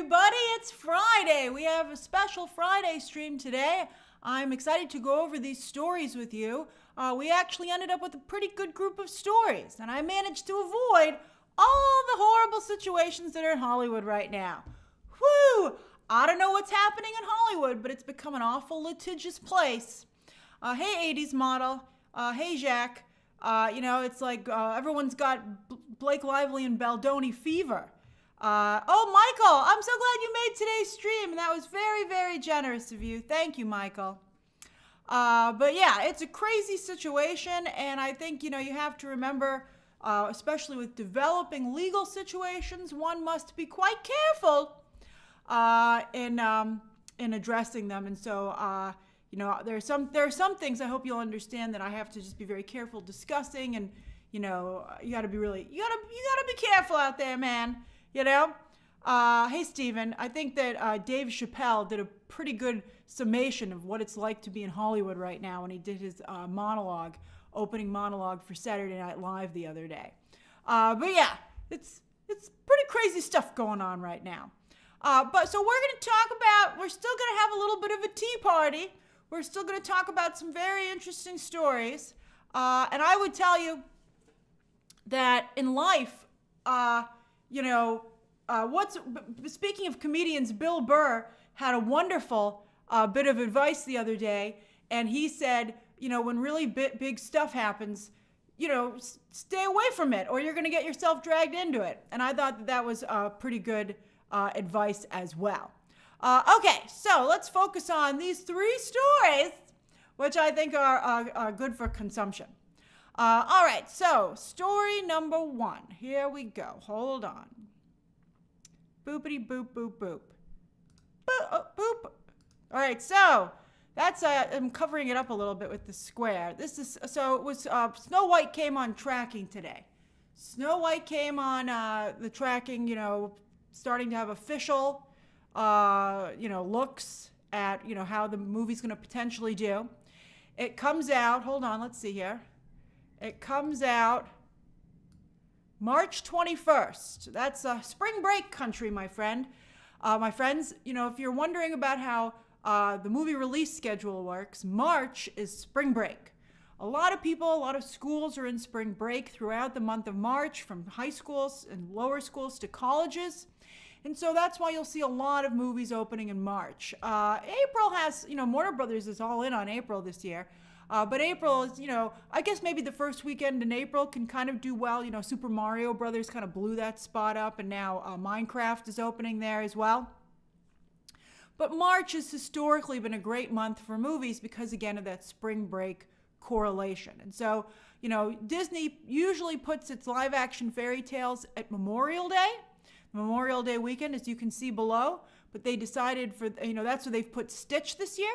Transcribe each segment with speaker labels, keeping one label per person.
Speaker 1: everybody. It's Friday. We have a special Friday stream today. I'm excited to go over these stories with you. We actually ended up with a pretty good group of stories, and I managed to avoid all the horrible situations that are in Hollywood right now. Whew! I don't know what's happening in Hollywood, but it's become an awful litigious place. Hey, 80s model. Hey, Jacques. It's like everyone's got Blake Lively and Baldoni fever. Michael, I'm so glad you made today's stream. And that was very, very generous of you. Thank you, Michael. But yeah, it's a crazy situation. And I think, you have to remember, especially with developing legal situations, one must be quite careful in addressing them. And so, there are some things I hope you'll understand that I have to just be very careful discussing. And, you gotta be careful out there, man. Hey, Steven, I think that Dave Chappelle did a pretty good summation of what it's like to be in Hollywood right now when he did his opening monologue for Saturday Night Live the other day. But yeah, it's pretty crazy stuff going on right now. So we're still going to have a little bit of a tea party. We're still going to talk about some very interesting stories. And I would tell you that in life, speaking of comedians, Bill Burr had a wonderful bit of advice the other day. And he said, when really big stuff happens, stay away from it or you're going to get yourself dragged into it. And I thought that was pretty good advice as well. Okay, so let's focus on these three stories, which I think are good for consumption. All right, so story number one. Here we go. Hold on. Boopity boop boop boop. Boop. All right, so that's I'm covering it up a little bit with the square. Snow White came on tracking today. Snow White came on the tracking, starting to have official looks at, how the movie's going to potentially do. It comes out, hold on, let's see here. It comes out March 21st. That's spring break country, my friend. My friends, if you're wondering about how the movie release schedule works, March is spring break. A lot of schools are in spring break throughout the month of March, from high schools and lower schools to colleges. And so that's why you'll see a lot of movies opening in March. April has, Warner Brothers is all in on April this year. But April is, I guess maybe the first weekend in April can kind of do well. Super Mario Brothers kind of blew that spot up, and now Minecraft is opening there as well. But March has historically been a great month for movies because, again, of that spring break correlation. And so, Disney usually puts its live-action fairy tales at Memorial Day. Memorial Day weekend, as you can see below, but they decided that's where they've put Stitch this year,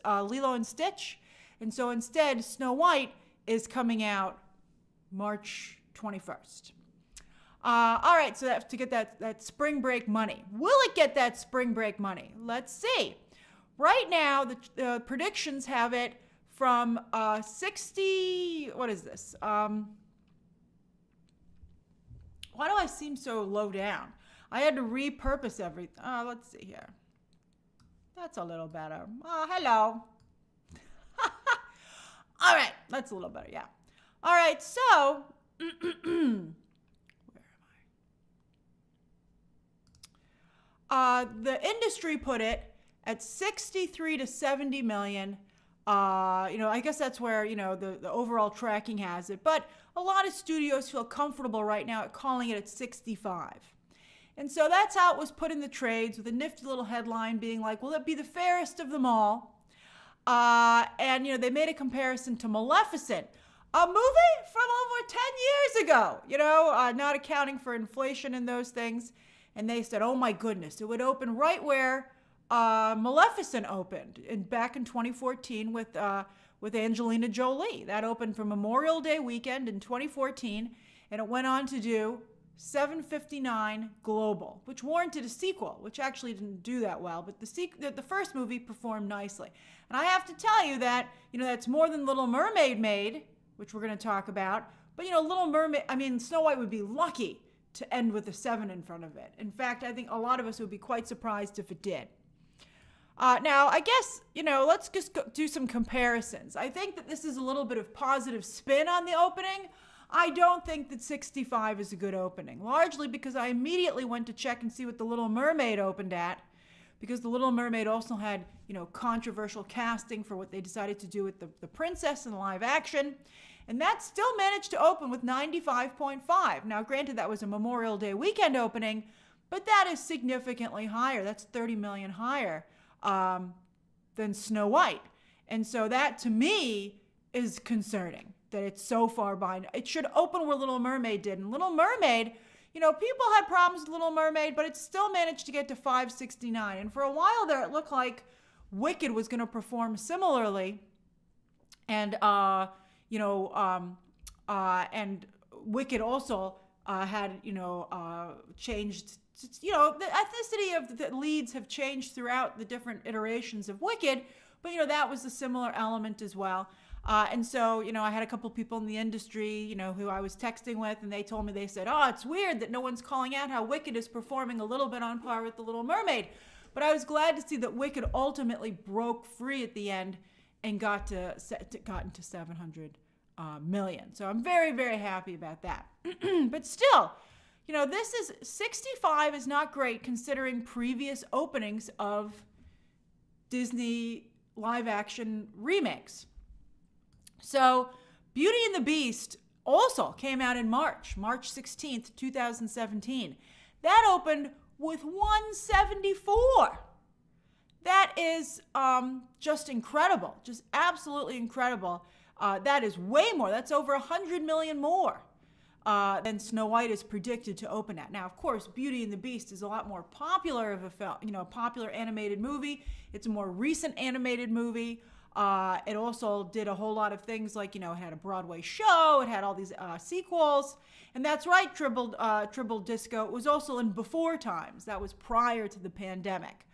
Speaker 1: Lilo and Stitch. And so instead, Snow White is coming out March 21st. All right, so that's to get that spring break money. Will it get that spring break money? Let's see. Right now, the predictions have it from 60, what is this? Why do I seem so low down? I had to repurpose everything. Let's see here. That's a little better. Hello. All right, that's a little better, yeah. All right, so, where am I? The industry put it at 63 to 70 million. I guess that's where, the overall tracking has it. But a lot of studios feel comfortable right now at calling it at 65. And so that's how it was put in the trades, with a nifty little headline being like, will it be the fairest of them all? And they made a comparison to Maleficent, a movie from over 10 years ago, not accounting for inflation and those things. And they said, oh my goodness, it would open right where Maleficent opened back in 2014 with Angelina Jolie. That opened for Memorial Day weekend in 2014, and it went on to do $759 global, which warranted a sequel, which actually didn't do that well, but the first movie performed nicely. And I have to tell you that, that's more than Little Mermaid made, which we're going to talk about. But, Snow White would be lucky to end with a 7 in front of it. In fact, I think a lot of us would be quite surprised if it did. Now, I guess, let's just do some comparisons. I think that this is a little bit of positive spin on the opening. I don't think that 65 is a good opening, largely because I immediately went to check and see what The Little Mermaid opened at, because The Little Mermaid also had, controversial casting for what they decided to do with the princess in live action. And that still managed to open with 95.5. Now, granted, that was a Memorial Day weekend opening, but that is significantly higher. That's 30 million higher than Snow White. And so that, to me, is concerning, that it's so far behind. It should open where Little Mermaid did. And Little Mermaid, people had problems with Little Mermaid, but it still managed to get to 569. And for a while there, it looked like Wicked was going to perform similarly. And, and Wicked also had, changed. The ethnicity of the leads have changed throughout the different iterations of Wicked, but, that was a similar element as well. And so, I had a couple people in the industry, who I was texting with, and they told me, they said, oh, it's weird that no one's calling out how Wicked is performing a little bit on par with The Little Mermaid. But I was glad to see that Wicked ultimately broke free at the end and got into 700 million. So I'm very, very happy about that. But still, 65 is not great considering previous openings of Disney live action remakes. So Beauty and the Beast also came out in March 16th, 2017. That opened with 174. That is just incredible, just absolutely incredible. That is way more. That's over 100 million more than Snow White is predicted to open at. Now, of course, Beauty and the Beast is a lot more popular of a film, a popular animated movie. It's a more recent animated movie. It also did a whole lot of things like, it had a Broadway show, it had all these sequels. And that's right, Tribble Disco. It was also in before times. That was prior to the pandemic.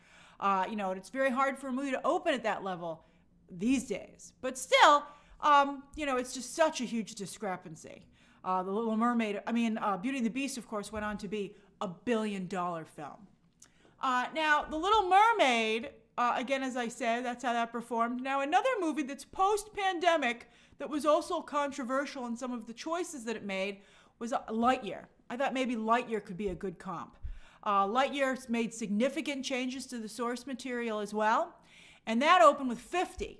Speaker 1: It's very hard for a movie to open at that level these days. But still, it's just such a huge discrepancy. The Little Mermaid, Beauty and the Beast, of course, went on to be a $1 billion film. Now, The Little Mermaid, again, as I said, that's how that performed. Now, another movie that's post-pandemic that was also controversial in some of the choices that it made was Lightyear. I thought maybe Lightyear could be a good comp. Lightyear made significant changes to the source material as well, and that opened with 50.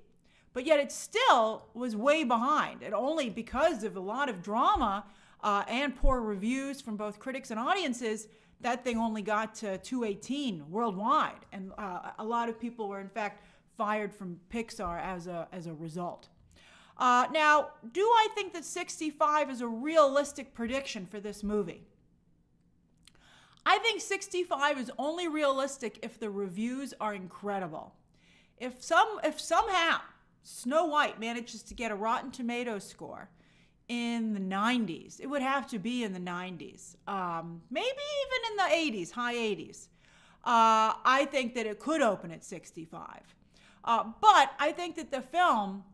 Speaker 1: But yet it still was way behind, and only because of a lot of drama and poor reviews from both critics and audiences, that thing only got to 218 worldwide. And a lot of people were, in fact, fired from Pixar as a result. Now, do I think that 65 is a realistic prediction for this movie? I think 65 is only realistic if the reviews are incredible. If somehow Snow White manages to get a Rotten Tomatoes score in the 90s, it would have to be in the 90s, maybe even in the 80s, high 80s. I think that it could open at 65. But I think that the film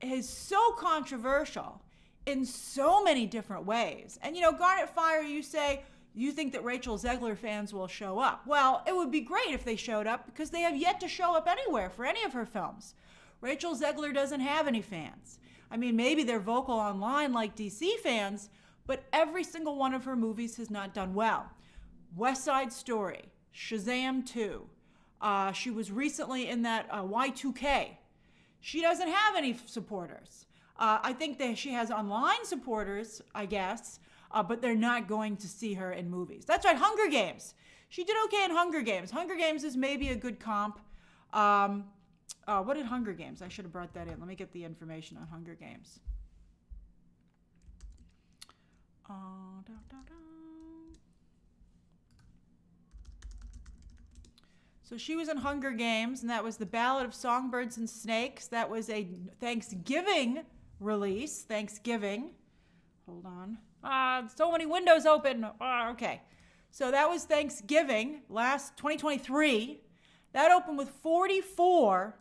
Speaker 1: is so controversial in so many different ways. And, Garnet Fire, you say, you think that Rachel Zegler fans will show up. Well, it would be great if they showed up because they have yet to show up anywhere for any of her films. Rachel Zegler doesn't have any fans. Maybe they're vocal online like DC fans, but every single one of her movies has not done well. West Side Story, Shazam 2. She was recently in that Y2K. She doesn't have any supporters. I think that she has online supporters, I guess, but they're not going to see her in movies. That's right, Hunger Games. She did okay in Hunger Games. Hunger Games is maybe a good comp. What did Hunger Games? I should have brought that in. Let me get the information on Hunger Games. So she was in Hunger Games, and that was The Ballad of Songbirds and Snakes. That was a Thanksgiving release. Thanksgiving. Hold on. So many windows open. Okay. So that was Thanksgiving, last 2023. That opened with 44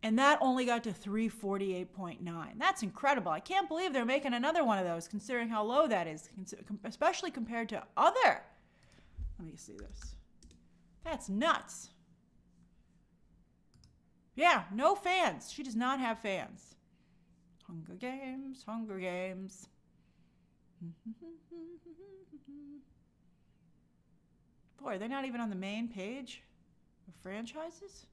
Speaker 1: And that only got to 348.9. That's incredible. I can't believe they're making another one of those, considering how low that is, especially compared to other. Let me see this. That's nuts. Yeah, no fans. She does not have fans. Hunger Games, Hunger Games. Boy, they're not even on the main page of franchises?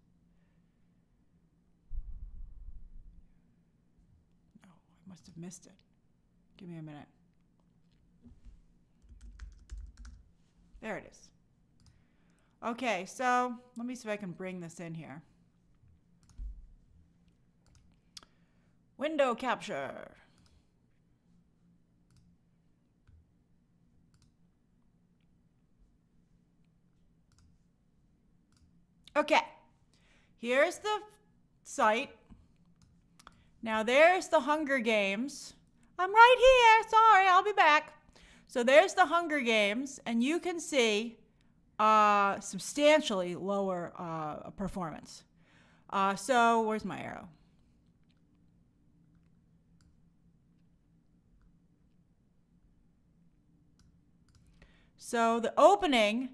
Speaker 1: No, I must have missed it. Give me a minute. There it is. Okay, so let me see if I can bring this in here. Window capture. Okay, here's the site. Now there's the Hunger Games. I'm right here. Sorry, I'll be back. So there's the Hunger Games, and you can see substantially lower performance. So where's my arrow? So the opening,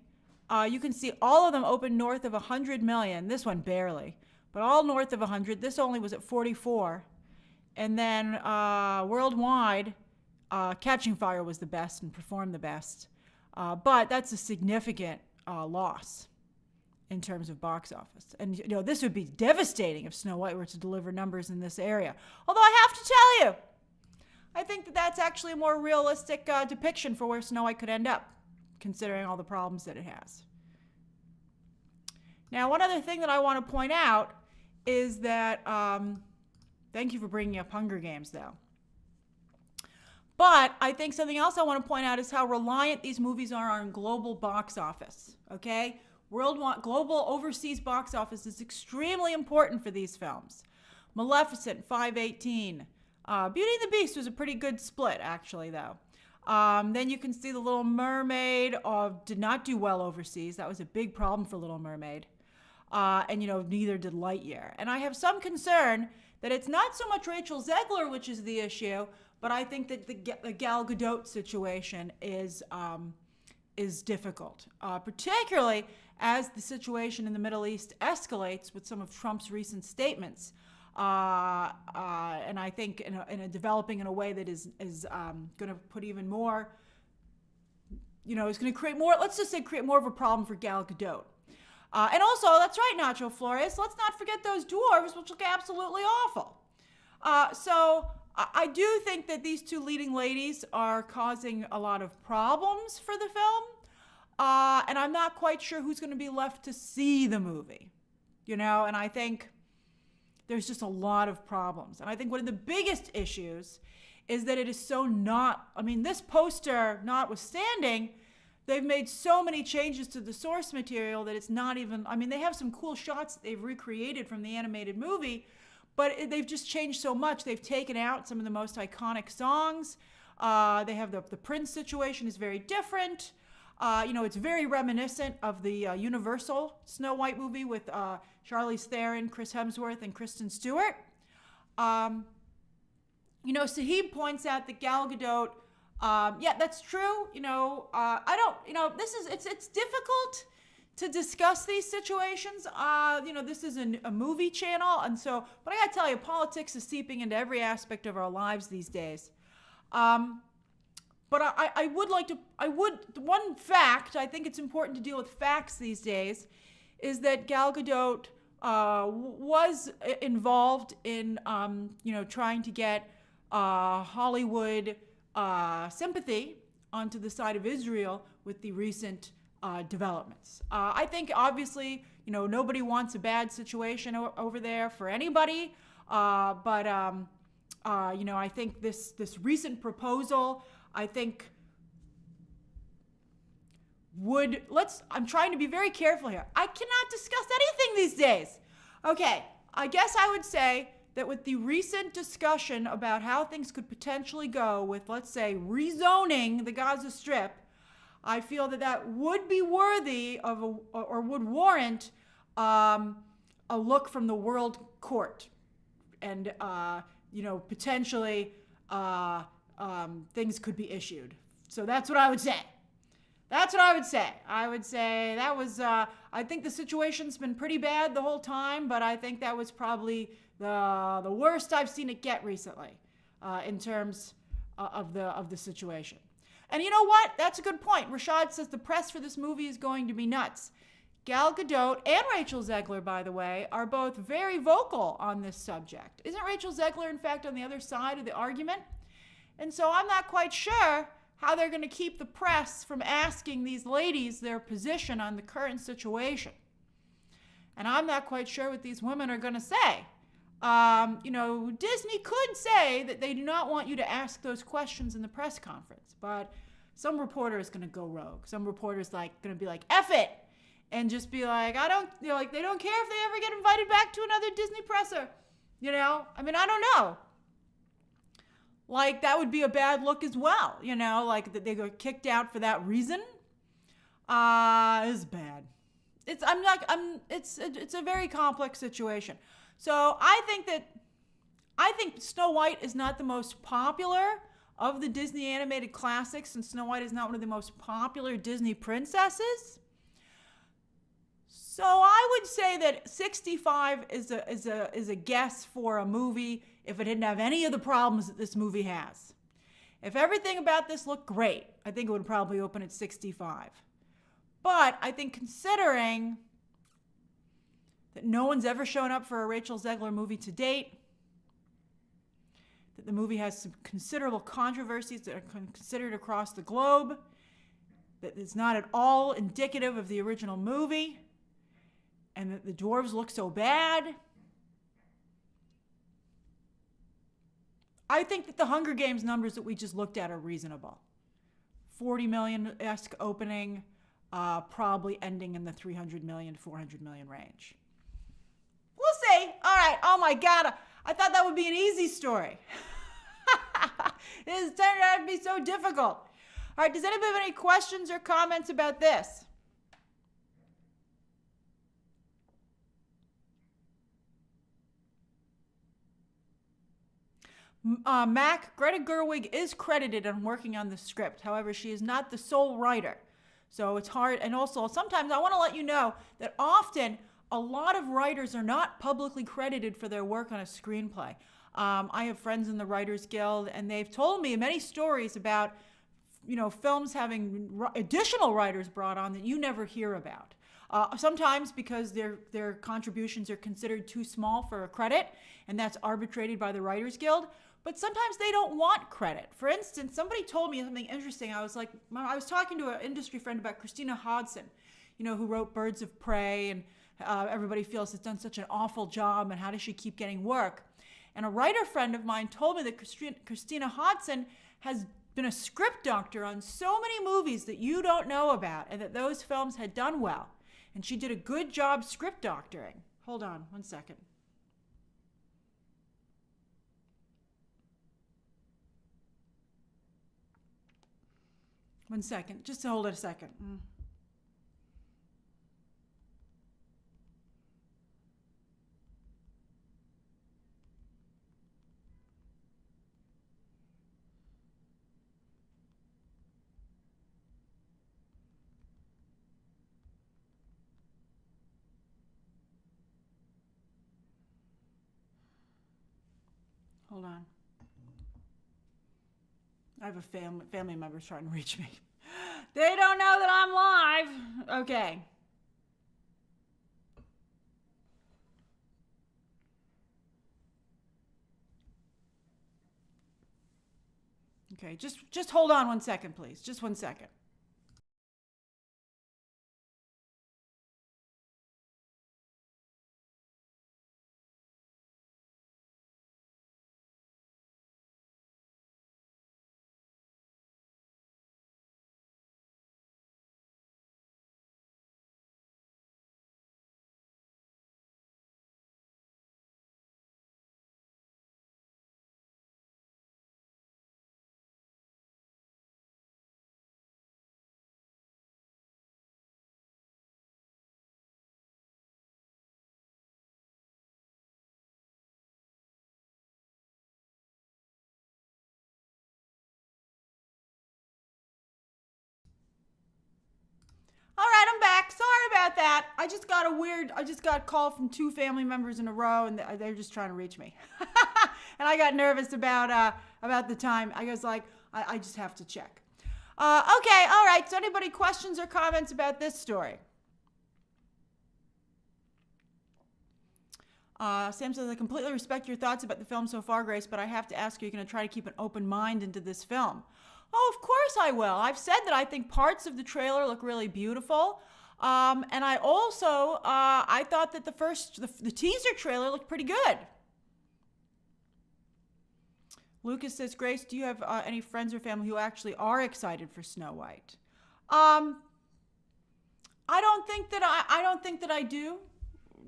Speaker 1: you can see all of them open north of 100 million. This one barely, but all north of 100. This only was at 44. And then worldwide, Catching Fire was the best and performed the best. But that's a significant loss in terms of box office. And you know, this would be devastating if Snow White were to deliver numbers in this area. Although I have to tell you, I think that that's actually a more realistic depiction for where Snow White could end up, considering all the problems that it has. Now, one other thing that I want to point out is that, thank you for bringing up Hunger Games, though. But I think something else I want to point out is how reliant these movies are on global box office, okay? Global overseas box office is extremely important for these films. Maleficent, 518. Beauty and the Beast was a pretty good split, actually, though. Then you can see The Little Mermaid did not do well overseas. That was a big problem for Little Mermaid. And, you know, neither did Lightyear. And I have some concern that it's not so much Rachel Zegler, which is the issue, but I think that the Gal Gadot situation is difficult, particularly as the situation in the Middle East escalates with some of Trump's recent statements. And I think in a developing in a way that is going to put even more, you know, is going to create more, let's just say create more of a problem for Gal Gadot. And also, that's right, Nacho Flores, let's not forget those dwarves, which look absolutely awful. So I do think that these two leading ladies are causing a lot of problems for the film. And I'm not quite sure who's going to be left to see the movie, you know, and I think there's just a lot of problems. And I think one of the biggest issues is that it is so not, I mean, this poster notwithstanding, they've made so many changes to the source material that it's not even, I mean, they have some cool shots that they've recreated from the animated movie, but they've just changed so much. They've taken out some of the most iconic songs. They have the Prince situation is very different. You know, it's very reminiscent of the Universal Snow White movie with Charlize Theron, Chris Hemsworth, and Kristen Stewart. You know, Sahib points out that Gal Gadot, yeah, that's true. You know, I don't, you know, it's difficult to discuss these situations. You know, this is a movie channel, and so, but I gotta tell you, politics is seeping into every aspect of our lives these days. But one fact, I think it's important to deal with facts these days, is that Gal Gadot was involved in, you know, trying to get Hollywood sympathy onto the side of Israel with the recent developments. I think, obviously, you know, nobody wants a bad situation over there for anybody, but you know, I think this recent proposal, I think I'm trying to be very careful here. I cannot discuss anything these days. Okay, I guess I would say that with the recent discussion about how things could potentially go with, let's say, rezoning the Gaza Strip, I feel that would be worthy of or would warrant a look from the World court, and potentially things could be issued. So that's what I would say. That's what I would say. I would say that was, I think the situation's been pretty bad the whole time, but I think that was probably the worst I've seen it get recently in terms of the situation. And you know what? That's a good point. Rashad says the press for this movie is going to be nuts. Gal Gadot and Rachel Zegler, by the way, are both very vocal on this subject. Isn't Rachel Zegler, in fact, on the other side of the argument? And so I'm not quite sure how they're going to keep the press from asking these ladies their position on the current situation. And I'm not quite sure what these women are going to say. Disney could say that they do not want you to ask those questions in the press conference, but some reporter is going to go rogue. Some reporter's going to be like, F it, and just be like, they don't care if they ever get invited back to another Disney presser. I don't know. That would be a bad look as well, that they got kicked out for that reason. Is bad. It's a very complex situation. So I think Snow White is not the most popular of the Disney animated classics, and Snow White is not one of the most popular Disney princesses. So I would say that 65 is a guess for a movie if it didn't have any of the problems that this movie has. If everything about this looked great, I think it would probably open at 65. But I think considering that no one's ever shown up for a Rachel Zegler movie to date, that the movie has some considerable controversies that are considered across the globe, that it's not at all indicative of the original movie, and that the dwarves look so bad, I think that the Hunger Games numbers that we just looked at are reasonable. 40 million-esque opening, probably ending in the 300 million, 400 million range. We'll see. All right. Oh, my God. I thought that would be an easy story. This turned out to be so difficult. All right. Does anybody have any questions or comments about this? Mac, Greta Gerwig is credited on working on the script. However, she is not the sole writer. So it's hard. And also, sometimes I want to let you know that often a lot of writers are not publicly credited for their work on a screenplay. I have friends in the Writers Guild, and they've told me many stories about, films having additional writers brought on that you never hear about. Sometimes because their contributions are considered too small for a credit, and that's arbitrated by the Writers Guild. But sometimes they don't want credit. For instance, somebody told me something interesting. I was talking to an industry friend about Christina Hodson, who wrote Birds of Prey, and everybody feels it's done such an awful job, and how does she keep getting work? And a writer friend of mine told me that Christina Hodson has been a script doctor on so many movies that you don't know about, and that those films had done well. And she did a good job script doctoring. Hold on one second. One second. Just hold it a second. Hold on. I have a family member trying to reach me. They don't know that I'm live. Okay. Okay, just hold on 1 second, please. Just 1 second. about that. I just got a call from 2 family members in a row, and they're just trying to reach me. And I got nervous about the time. I was like, I just have to check. Okay, all right. So anybody questions or comments about this story? Sam says, I completely respect your thoughts about the film so far, Grace, but I have to ask you, you're going to try to keep an open mind into this film. Oh, of course I will. I've said that I think parts of the trailer look really beautiful. And I also, I thought that the teaser trailer looked pretty good. Lucas says, Grace, do you have any friends or family who actually are excited for Snow White? I don't think that I do.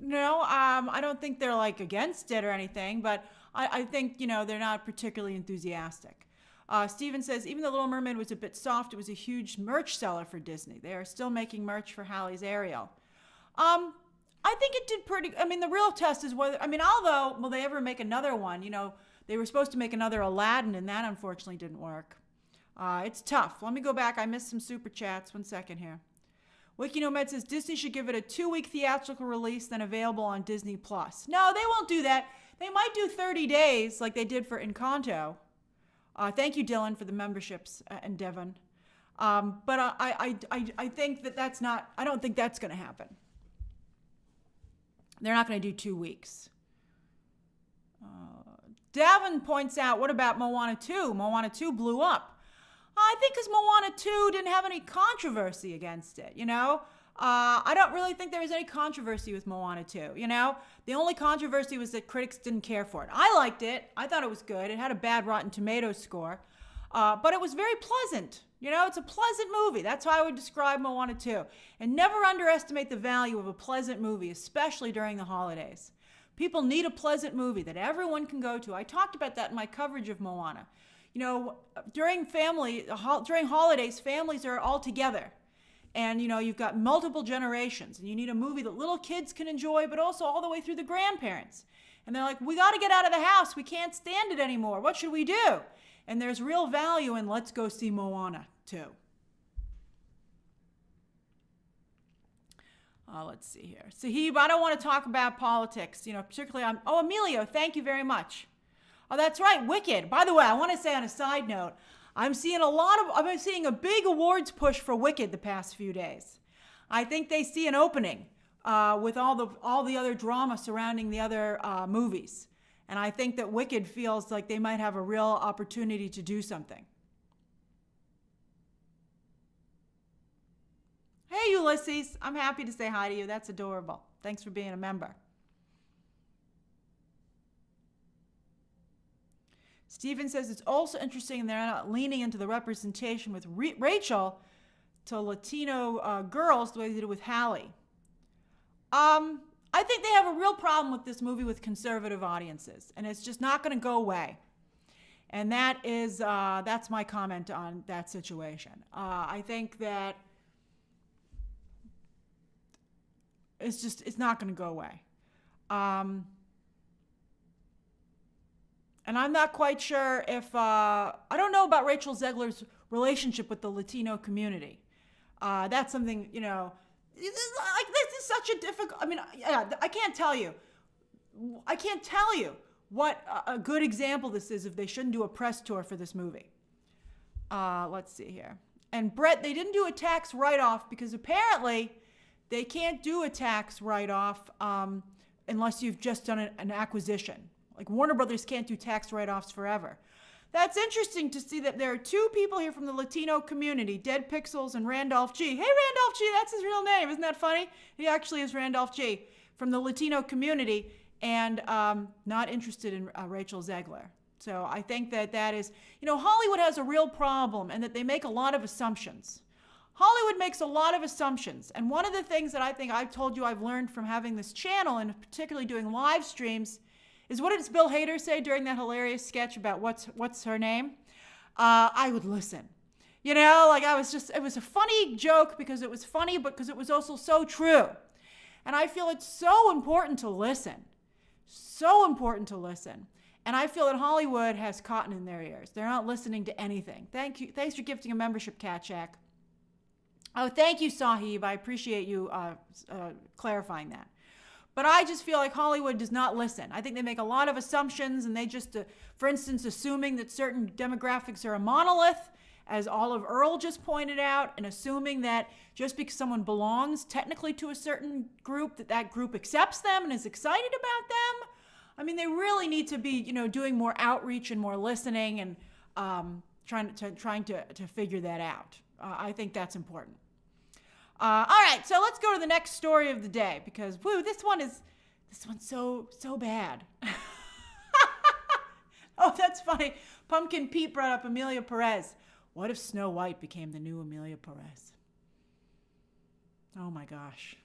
Speaker 1: No, I don't think they're like against it or anything, but I think, they're not particularly enthusiastic. Steven says, even The Little Mermaid was a bit soft. It was a huge merch seller for Disney. They are still making merch for Halle's Ariel. I think it did pretty, the real test is whether, although, will they ever make another one? They were supposed to make another Aladdin, and that unfortunately didn't work. It's tough. Let me go back. I missed some super chats. 1 second here. WikiNomed says Disney should give it a 2-week theatrical release, then available on Disney+. No, they won't do that. They might do 30 days like they did for Encanto. Thank you, Dylan, for the memberships, and Devon. But I think that's not, I don't think that's going to happen. They're not going to do 2 weeks. Davin points out, what about Moana 2? Moana 2 blew up. I think because Moana 2 didn't have any controversy against it, I don't really think there was any controversy with Moana 2, The only controversy was that critics didn't care for it. I liked it. I thought it was good. It had a bad Rotten Tomatoes score, but it was very pleasant. It's a pleasant movie. That's how I would describe Moana 2. And never underestimate the value of a pleasant movie, especially during the holidays. People need a pleasant movie that everyone can go to. I talked about that in my coverage of Moana. During holidays, families are all together. And, you've got multiple generations. And you need a movie that little kids can enjoy, but also all the way through the grandparents. And they're like, we got to get out of the house. We can't stand it anymore. What should we do? And there's real value in let's go see Moana, too. Let's see here. Sahib, I don't want to talk about politics, particularly Emilio, thank you very much. Oh, that's right, Wicked. By the way, I want to say on a side note, I've been seeing a big awards push for Wicked the past few days. I think they see an opening with all the other drama surrounding the other movies. And I think that Wicked feels like they might have a real opportunity to do something. Hey, Ulysses. I'm happy to say hi to you. That's adorable. Thanks for being a member. Steven says it's also interesting they're not leaning into the representation with Rachel to Latino girls the way they did with Halle. I think they have a real problem with this movie with conservative audiences, and it's just not going to go away. And that's my comment on that situation. I think that it's not going to go away. And I'm not quite sure if, I don't know about Rachel Zegler's relationship with the Latino community. That's something, this is such a difficult, I can't tell you what a good example this is if they shouldn't do a press tour for this movie. Let's see here. And Brett, they didn't do a tax write-off because apparently they can't do a tax write-off unless you've just done an acquisition. Like Warner Brothers can't do tax write-offs forever. That's interesting to see that there are 2 people here from the Latino community, Dead Pixels and Randolph G. Hey, Randolph G, that's his real name. Isn't that funny? He actually is Randolph G from the Latino community and not interested in Rachel Zegler. So I think that is, Hollywood has a real problem and that they make a lot of assumptions. Hollywood makes a lot of assumptions. And one of the things that I think I've told you I've learned from having this channel and particularly doing live streams is, what did Bill Hader say during that hilarious sketch about what's her name? I would listen. It was a funny joke because it was funny, but because it was also so true. And I feel it's so important to listen. So important to listen. And I feel that Hollywood has cotton in their ears. They're not listening to anything. Thank you. Thanks for gifting a membership, Cat Shack. Oh, thank you, Sahib. I appreciate you clarifying that. But I just feel like Hollywood does not listen. I think they make a lot of assumptions, and they just, for instance, assuming that certain demographics are a monolith, as Olive Earl just pointed out, and assuming that just because someone belongs technically to a certain group, that that group accepts them and is excited about them. I mean, they really need to be, doing more outreach and more listening and trying to figure that out. I think that's important. All right, so let's go to the next story of the day because this one's so bad. Oh, that's funny. Pumpkin Pete brought up Amelia Perez. What if Snow White became the new Amelia Perez? Oh my gosh.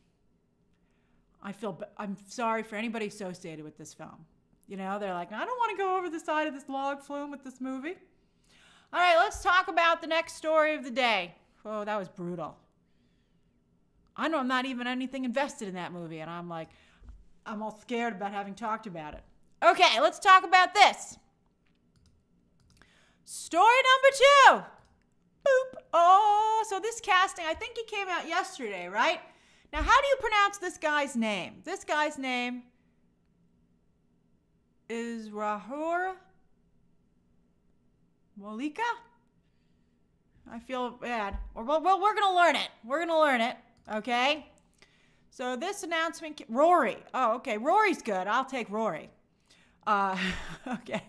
Speaker 1: I'm sorry for anybody associated with this film. They're like, I don't want to go over the side of this log flume with this movie. All right, let's talk about the next story of the day. Oh, that was brutal. I know I'm not even anything invested in that movie, and I'm all scared about having talked about it. Okay, let's talk about this. Story number 2. Boop. Oh, so this casting, I think he came out yesterday, right? Now, how do you pronounce this guy's name? This guy's name is Rahul Molika? I feel bad. Well, we're going to learn it. We're going to learn it, okay? So this announcement, Rory. Oh, okay. Rory's good. I'll take Rory. Okay.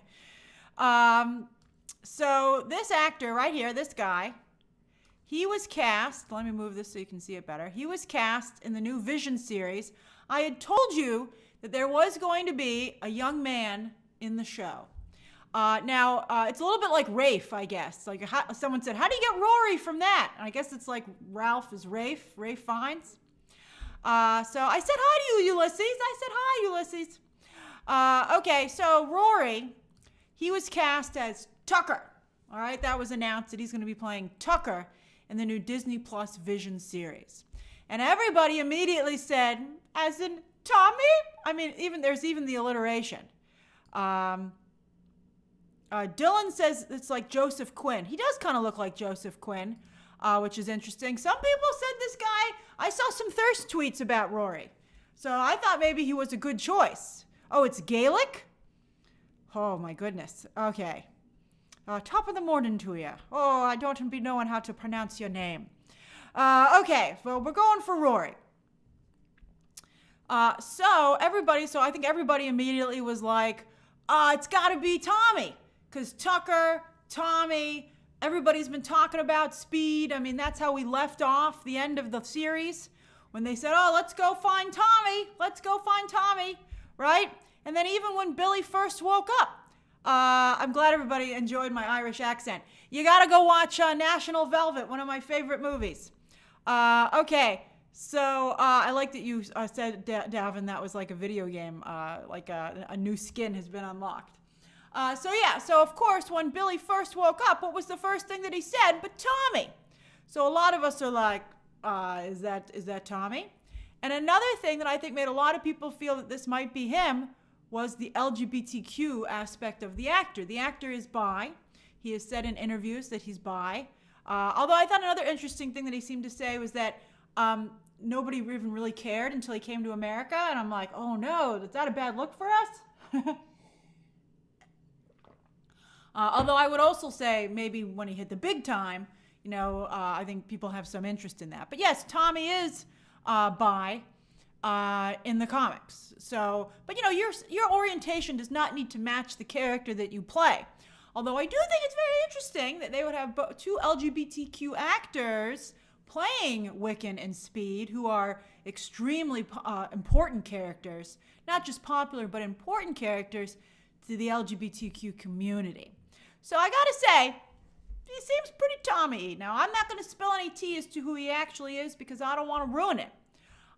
Speaker 1: So this actor right here, this guy, he was cast. Let me move this so you can see it better. He was cast in the new Vision series. I had told you that there was going to be a young man in the show. Now, it's a little bit like Rafe, I guess. Like someone said, how do you get Rory from that? And I guess it's like Ralph is Rafe Fiennes. So I said hi to you, Ulysses. I said hi, Ulysses. Okay, so Rory, he was cast as Tucker. All right, that was announced that he's going to be playing Tucker in the new Disney Plus Vision series. And everybody immediately said, as in Tommy? I mean, there's even the alliteration. Dylan says it's like Joseph Quinn. He does kind of look like Joseph Quinn, which is interesting. Some people said this guy, I saw some thirst tweets about Rory. So I thought maybe he was a good choice. Oh, it's Gaelic? Oh, my goodness. Okay. Top of the morning to you. Oh, I don't be knowing how to pronounce your name. Okay, well, we're going for Rory. So I think everybody immediately was like, it's got to be Tommy. Because Tucker, Tommy, everybody's been talking about Speed. I mean, that's how we left off the end of the series. When they said, let's go find Tommy. Let's go find Tommy. Right? And then even when Billy first woke up, I'm glad everybody enjoyed my Irish accent. You got to go watch National Velvet, one of my favorite movies. Okay, so I like that you said, Davin, that was like a video game, like a new skin has been unlocked. So of course, when Billy first woke up, what was the first thing that he said but Tommy? So a lot of us are like, is that Tommy? And another thing that I think made a lot of people feel that this might be him was the LGBTQ aspect of the actor. The actor is bi. He has said in interviews that he's bi. Although I thought another interesting thing that he seemed to say was that nobody even really cared until he came to America. And I'm like, oh no, is that a bad look for us? Although I would also say maybe when he hit the big time, I think people have some interest in that. But yes, Tommy is bi in the comics. So, but your orientation does not need to match the character that you play. Although I do think it's very interesting that they would have two LGBTQ actors playing Wiccan and Speed, who are extremely important characters, not just popular, but important characters to the LGBTQ community. So I gotta say, he seems pretty Tommy. Now, I'm not going to spill any tea as to who he actually is because I don't want to ruin it.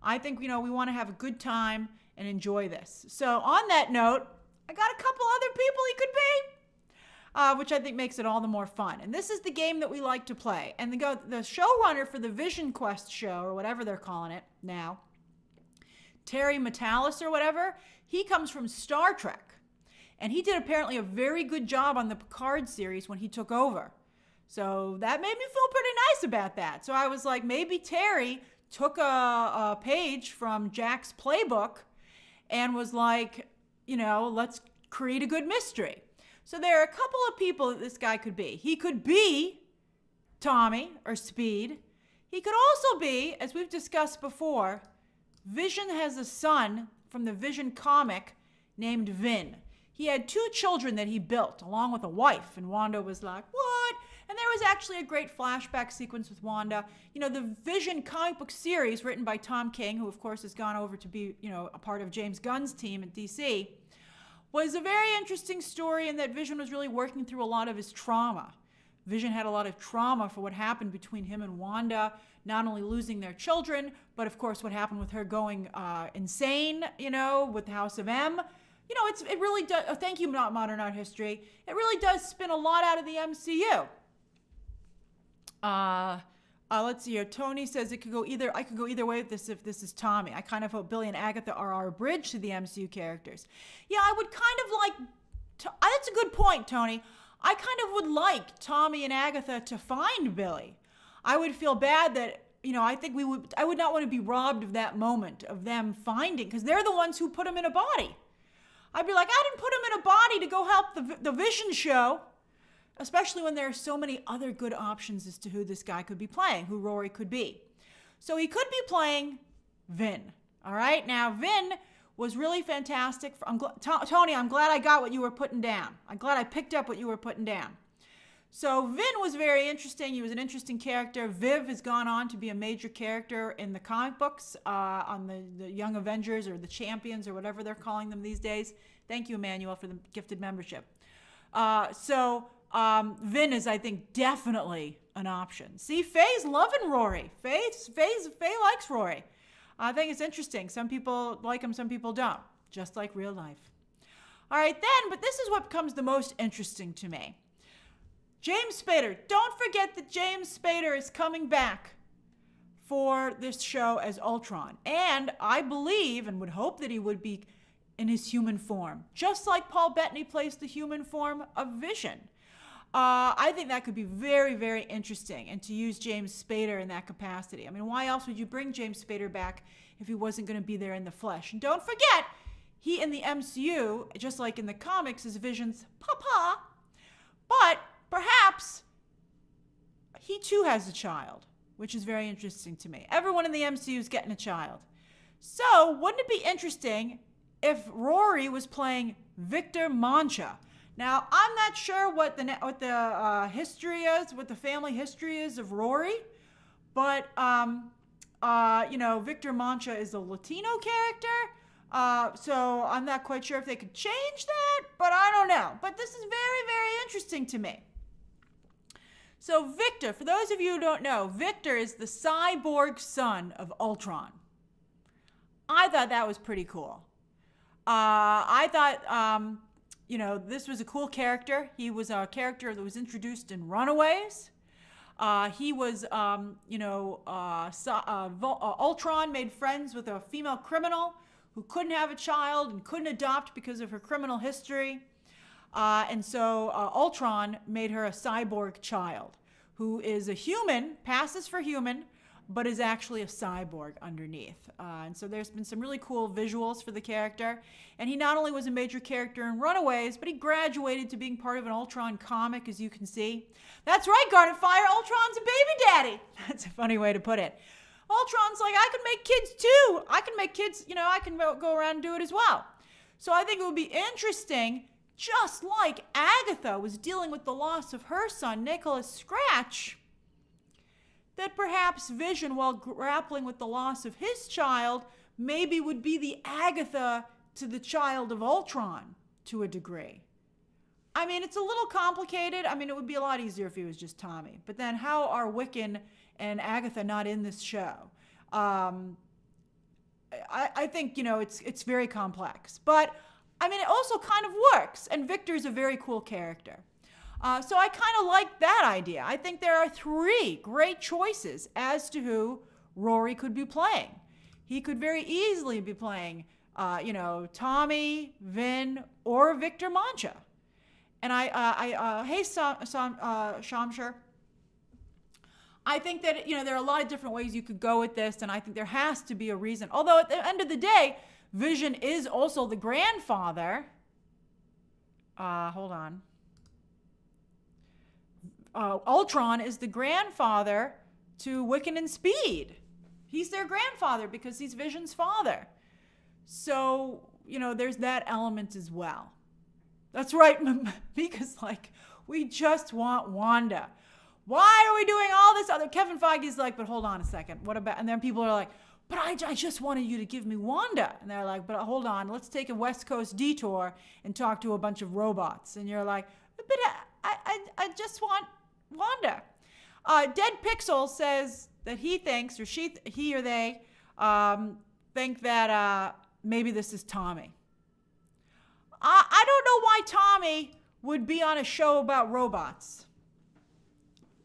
Speaker 1: I think, we want to have a good time and enjoy this. So on that note, I got a couple other people he could be, which I think makes it all the more fun. And this is the game that we like to play. And the showrunner for the Vision Quest show, or whatever they're calling it now, Terry Matalas or whatever, he comes from Star Trek. And he did apparently a very good job on the Picard series when he took over. So that made me feel pretty nice about that. So I was like, maybe Terry took a page from Jack's playbook and was like, let's create a good mystery. So there are a couple of people that this guy could be. He could be Tommy or Speed. He could also be, as we've discussed before, Vision has a son from the Vision comic named Vin. He had 2 children that he built along with a wife, and Wanda was like, what? And there was actually a great flashback sequence with Wanda. The Vision comic book series written by Tom King, who of course has gone over to be, a part of James Gunn's team at DC, was a very interesting story in that Vision was really working through a lot of his trauma. Vision had a lot of trauma for what happened between him and Wanda, not only losing their children, but of course what happened with her going insane, with the House of M. It really does, thank you, Modern Art History. It really does spin a lot out of the MCU. Let's see here. Tony says I could go either way with this if this is Tommy. I kind of hope Billy and Agatha are our bridge to the MCU characters. Yeah, I would kind of like, that's a good point, Tony. I kind of would like Tommy and Agatha to find Billy. I would feel bad that, I would not want to be robbed of that moment of them finding, because they're the ones who put him in a body. I'd be like, I didn't put him in a body to go help the Vision show, especially when there are so many other good options as to who this guy could be playing, who Rory could be. So he could be playing Vin. All right, now Vin was really fantastic. Tony, I'm glad I got what you were putting down. I'm glad I picked up what you were putting down. So Vin was very interesting. He was an interesting character. Viv has gone on to be a major character in the comic books on the Young Avengers or the Champions or whatever they're calling them these days. Thank you, Emmanuel, for the gifted membership. Vin is, I think, definitely an option. See, Faye's loving Rory. Faye likes Rory. I think it's interesting. Some people like him, some people don't, just like real life. All right, but this is what becomes the most interesting to me. James Spader. Don't forget that James Spader is coming back for this show as Ultron. And I believe and would hope that he would be in his human form, just like Paul Bettany plays the human form of Vision. I think that could be very, very interesting, and to use James Spader in that capacity. I mean, why else would you bring James Spader back if he wasn't going to be there in the flesh? And don't forget, he in the MCU, just like in the comics, is Vision's papa. But perhaps he too has a child, which is very interesting to me. Everyone in the MCU is getting a child. So wouldn't it be interesting if Rory was playing Victor Mancha? Now, I'm not sure what the history is, what the family history is of Rory, but Victor Mancha is a Latino character, so I'm not quite sure if they could change that, but I don't know. But this is very, very interesting to me. So Victor, for those of you who don't know, Victor is the cyborg son of Ultron. I thought that was pretty cool. I thought, this was a cool character. He was a character that was introduced in Runaways. He was, Ultron made friends with a female criminal who couldn't have a child and couldn't adopt because of her criminal history. And so Ultron made her a cyborg child who is a human, passes for human, but is actually a cyborg underneath. And so there's been some really cool visuals for the character. And he not only was a major character in Runaways, but he graduated to being part of an Ultron comic, as you can see. That's right, Garnet Fire, Ultron's a baby daddy. That's a funny way to put it. Ultron's like, I can make kids too. I can make kids, I can go around and do it as well. So I think it would be interesting, just like Agatha was dealing with the loss of her son, Nicholas Scratch, that perhaps Vision, while grappling with the loss of his child, maybe would be the Agatha to the child of Ultron to a degree. I mean, it's a little complicated. I mean, it would be a lot easier if he was just Tommy. But then how are Wiccan and Agatha not in this show? I think, it's very complex. But, I mean, it also kind of works. And Victor's a very cool character. So I kind of like that idea. I think there are 3 great choices as to who Rory could be playing. He could very easily be playing, Tommy, Vin, or Victor Mancha. And hey, Shamshar, I think that, there are a lot of different ways you could go with this, and I think there has to be a reason. Although at the end of the day, Vision is also the grandfather. Hold on. Ultron is the grandfather to Wiccan and Speed. He's their grandfather because he's Vision's father. So, there's that element as well. That's right, Mika's like, we just want Wanda. Why are we doing all this other? Kevin Feige's like, but hold on a second. What about? And then people are like, but I just wanted you to give me Wanda. And they're like, but hold on, let's take a West Coast detour and talk to a bunch of robots. And you're like, but I just want Wanda. Dead Pixel says that he thinks, or he or they think that maybe this is Tommy. I don't know why Tommy would be on a show about robots.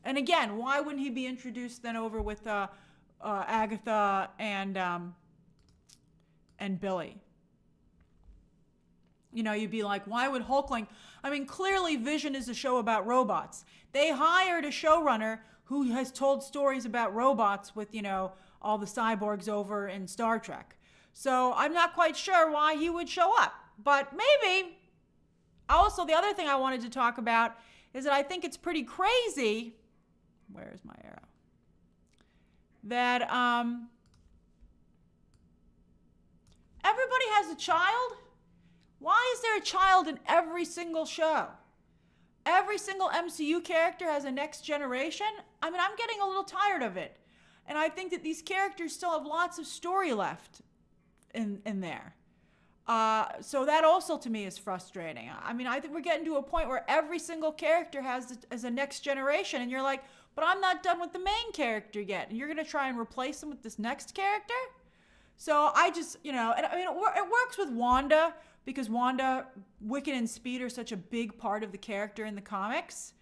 Speaker 1: And again, why wouldn't he be introduced then over with Agatha and Billy? You'd be like, why would Hulkling? I mean, clearly Vision is a show about robots. They hired a showrunner who has told stories about robots with, all the cyborgs over in Star Trek. So I'm not quite sure why he would show up. But maybe. Also, the other thing I wanted to talk about is that I think it's pretty crazy. Where's my arrow? That everybody has a child. Why is there a child in every single show? Every single MCU character has a next generation. I mean, I'm getting a little tired of it. And I think that these characters still have lots of story left in there. So that also to me is frustrating. I mean, I think we're getting to a point where every single character has a next generation, and you're like, but I'm not done with the main character yet, and you're going to try and replace him with this next character? So I just, and I mean, it works with Wanda, because Wanda, Wiccan, and Speed are such a big part of the character in the comics.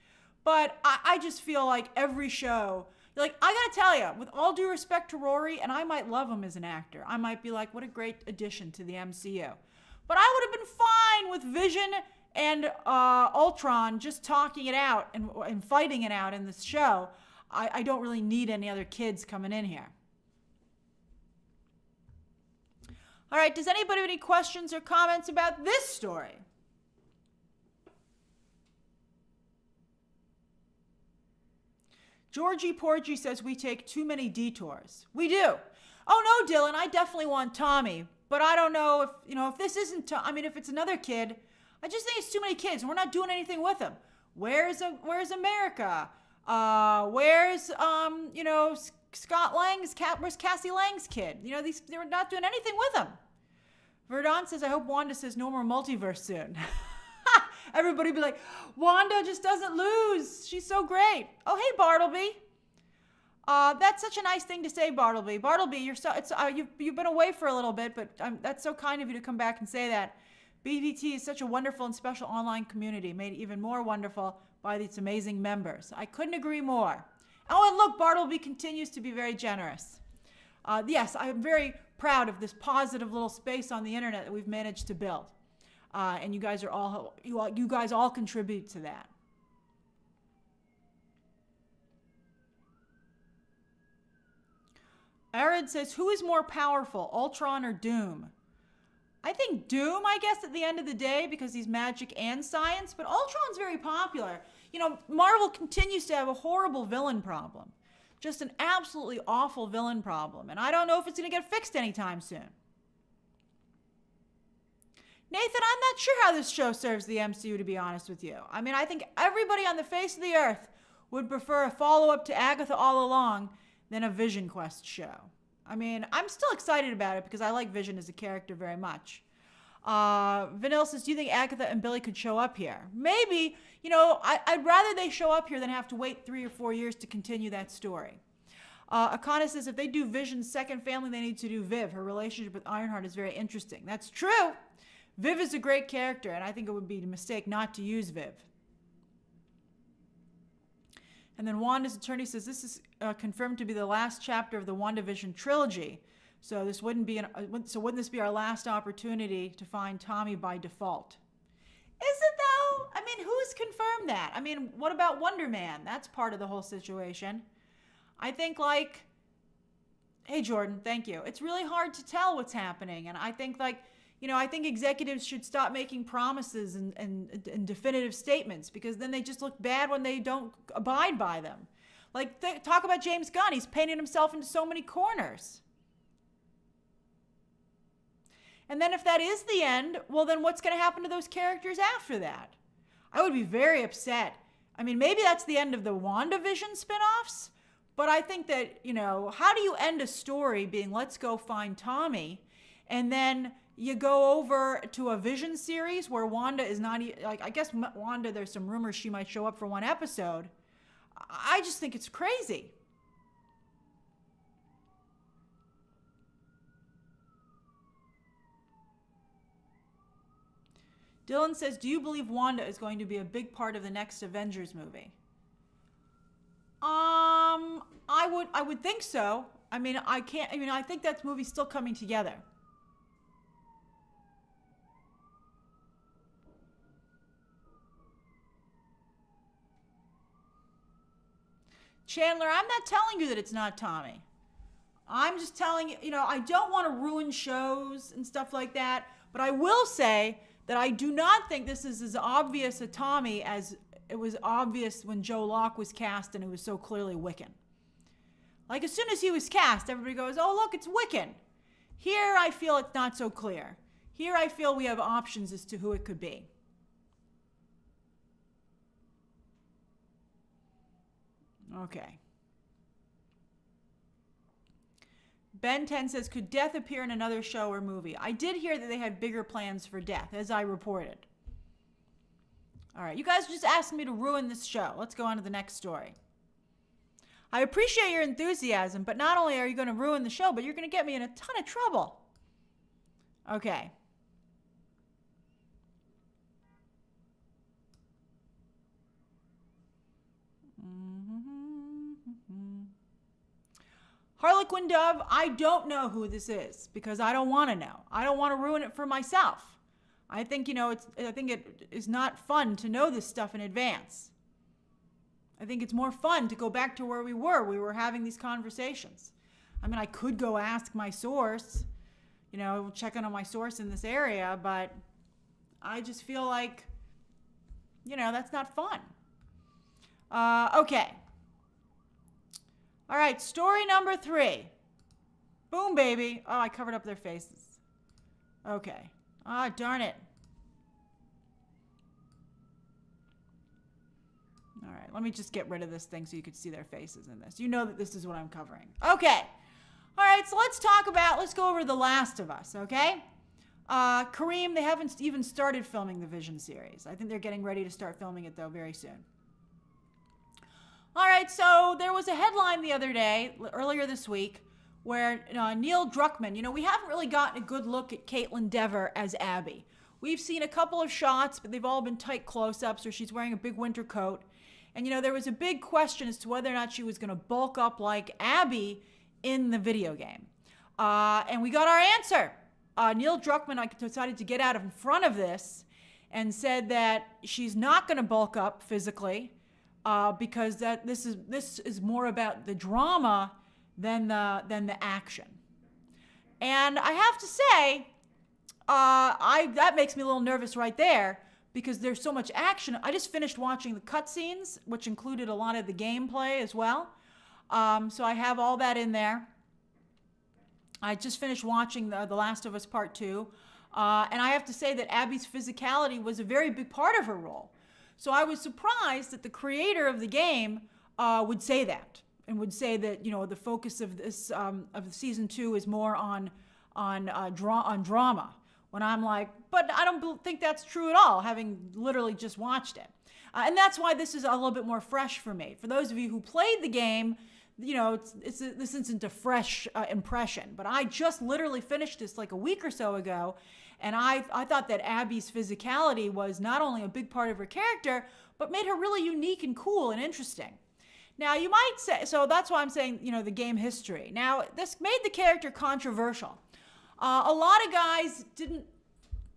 Speaker 1: But I just feel like every show, like, I gotta tell you, with all due respect to Rory, and I might love him as an actor, I might be like, what a great addition to the MCU. But I would have been fine with Vision and Ultron just talking it out and fighting it out in this show. I don't really need any other kids coming in here. All right, does anybody have any questions or comments about this story? Georgie Porgy says we take too many detours. We do. Oh no, Dylan, I definitely want Tommy, but I don't know if this isn't. I mean, if it's another kid, I just think it's too many kids, and we're not doing anything with them. Where's America? Where's Scott Lang's cat? Where's Cassie Lang's kid? They're not doing anything with them. Verdon says, I hope Wanda says no more multiverse soon. Everybody be like, Wanda just doesn't lose. She's so great. Oh, hey, Bartleby. That's such a nice thing to say, Bartleby. Bartleby, you've been away for a little bit, but that's so kind of you to come back and say that. BVT is such a wonderful and special online community, made even more wonderful by its amazing members. I couldn't agree more. Oh, and look, Bartleby continues to be very generous. Yes, I'm very proud of this positive little space on the internet that we've managed to build. And you guys all contribute to that. Arid says, who is more powerful, Ultron or Doom? I think Doom, I guess, at the end of the day, because he's magic and science, but Ultron's very popular. Marvel continues to have a horrible villain problem. Just an absolutely awful villain problem. And I don't know if it's going to get fixed anytime soon. Nathan, I'm not sure how this show serves the MCU, to be honest with you. I mean, I think everybody on the face of the earth would prefer a follow-up to Agatha All Along than a Vision Quest show. I mean, I'm still excited about it because I like Vision as a character very much. Vanilla says, do you think Agatha and Billy could show up here? Maybe. I'd rather they show up here than have to wait 3 or 4 years to continue that story. Akana says, if they do Vision's second family, they need to do Viv. Her relationship with Ironheart is very interesting. That's true. Viv is a great character, and I think it would be a mistake not to use Viv. And then Wanda's attorney says this is confirmed to be the last chapter of the WandaVision trilogy. So wouldn't this be our last opportunity to find Tommy by default? Is it though? I mean, who's confirmed that? I mean, what about Wonder Man? That's part of the whole situation. I think like, hey Jordan, thank you. It's really hard to tell what's happening. And I think like, I think executives should stop making promises and definitive statements, because then they just look bad when they don't abide by them. Like, talk about James Gunn. He's painted himself into so many corners. And then if that is the end, well, then what's going to happen to those characters after that? I would be very upset. I mean, maybe that's the end of the WandaVision spinoffs, but I think that, how do you end a story being, let's go find Tommy, and then you go over to a Vision series where Wanda is not, like, I guess Wanda, there's some rumors she might show up for one episode. I just think it's crazy. Dylan says, do you believe Wanda is going to be a big part of the next Avengers movie? I would think so. I think that movie's still coming together. Chandler, I'm not telling you that it's not Tommy. I'm just telling you, I don't want to ruin shows and stuff like that, but I will say that I do not think this is as obvious a Tommy as it was obvious when Joe Locke was cast and it was so clearly Wiccan. Like, as soon as he was cast, everybody goes, oh, look, it's Wiccan. Here, I feel it's not so clear. Here, I feel we have options as to who it could be. Okay. Ben 10 says, could Death appear in another show or movie? I did hear that they had bigger plans for Death, as I reported. All right, you guys just asked me to ruin this show. Let's go on to the next story. I appreciate your enthusiasm, but not only are you going to ruin the show, but you're going to get me in a ton of trouble. Okay. Harlequin Dove, I don't know who this is because I don't want to know. I don't want to ruin it for myself. I think, I think it is not fun to know this stuff in advance. I think it's more fun to go back to where we were. We were having these conversations. I mean, I could go ask my source, check in on my source in this area, but I just feel like, that's not fun. Okay. All right, story number 3. Boom, baby. Oh, I covered up their faces. Okay. Ah, darn it. All right, let me just get rid of this thing so you could see their faces in this. You know that this is what I'm covering. Okay. All right, so let's go over The Last of Us, okay? Kareem, they haven't even started filming the Vision series. I think they're getting ready to start filming it, though, very soon. All right, so there was a headline the other day, earlier this week, where Neil Druckmann, we haven't really gotten a good look at Caitlin Dever as Abby. We've seen a couple of shots, but they've all been tight close-ups, or she's wearing a big winter coat. And, there was a big question as to whether or not she was going to bulk up like Abby in the video game. And we got our answer. Neil Druckmann decided to get out in front of this and said that she's not going to bulk up physically, because this is more about the drama than the action. And I have to say, that makes me a little nervous right there, because there's so much action. I just finished watching the cutscenes, which included a lot of the gameplay as well. So I have all that in there. I just finished watching The Last of Us Part 2. And I have to say that Abby's physicality was a very big part of her role. So I was surprised that the creator of the game would say that, and would say that the focus of this of season 2 is more on drama. When I'm like, but I don't think that's true at all, having literally just watched it, and that's why this is a little bit more fresh for me. For those of you who played the game, this isn't a fresh impression. But I just literally finished this like a week or so ago. And I thought that Abby's physicality was not only a big part of her character, but made her really unique and cool and interesting. Now, you might say, so that's why I'm saying, the game history. Now, this made the character controversial. A lot of guys didn't,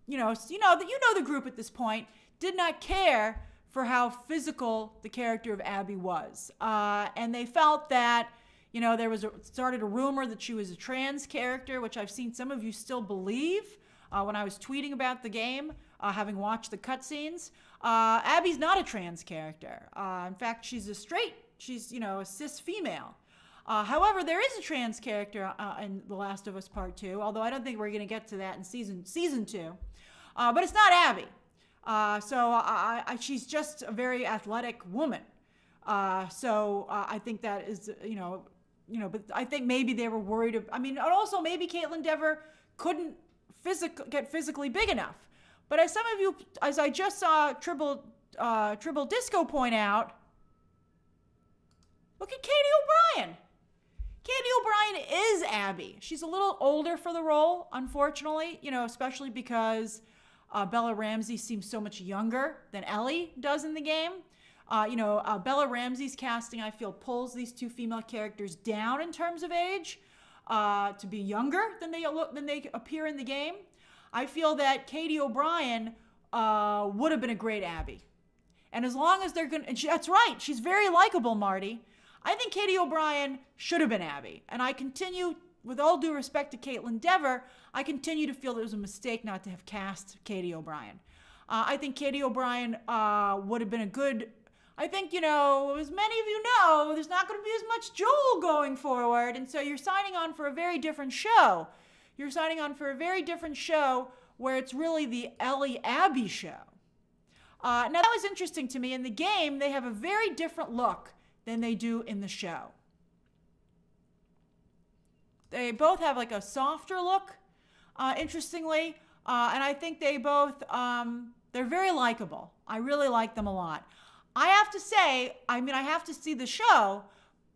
Speaker 1: the group at this point, did not care for how physical the character of Abby was. And they felt that, There started a rumor that she was a trans character, which I've seen some of you still believe when I was tweeting about the game, having watched the cutscenes. Abby's not a trans character. In fact, she's she's a cis female. However, there is a trans character in The Last of Us Part 2, although I don't think we're going to get to that in season 2. But it's not Abby. She's just a very athletic woman. I think that is, but I think maybe they were worried. And also maybe Caitlin Dever couldn't get physically big enough. But as some of you, as I just saw Tribble Disco point out, look at Katie O'Brien. Katie O'Brien is Abby. She's a little older for the role, unfortunately, especially because Bella Ramsey seems so much younger than Ellie does in the game. Bella Ramsey's casting, I feel, pulls these two female characters down in terms of age to be younger than they appear in the game. I feel that Katie O'Brien would have been a great Abby. And as long as they're going to, that's right, she's very likable, Marty. I think Katie O'Brien should have been Abby. And I continue, with all due respect to Caitlin Dever, I continue to feel it was a mistake not to have cast Katie O'Brien. I think Katie O'Brien would have been a good, I think, as many of you know, there's not going to be as much Joel going forward. And so you're signing on for a very different show. You're signing on for a very different show where it's really the Ellie Abby show. Now, that was interesting to me. In the game, they have a very different look than they do in the show. They both have like a softer look, interestingly. And I think they both, they're very likable. I really like them a lot. I have to say, I have to see the show,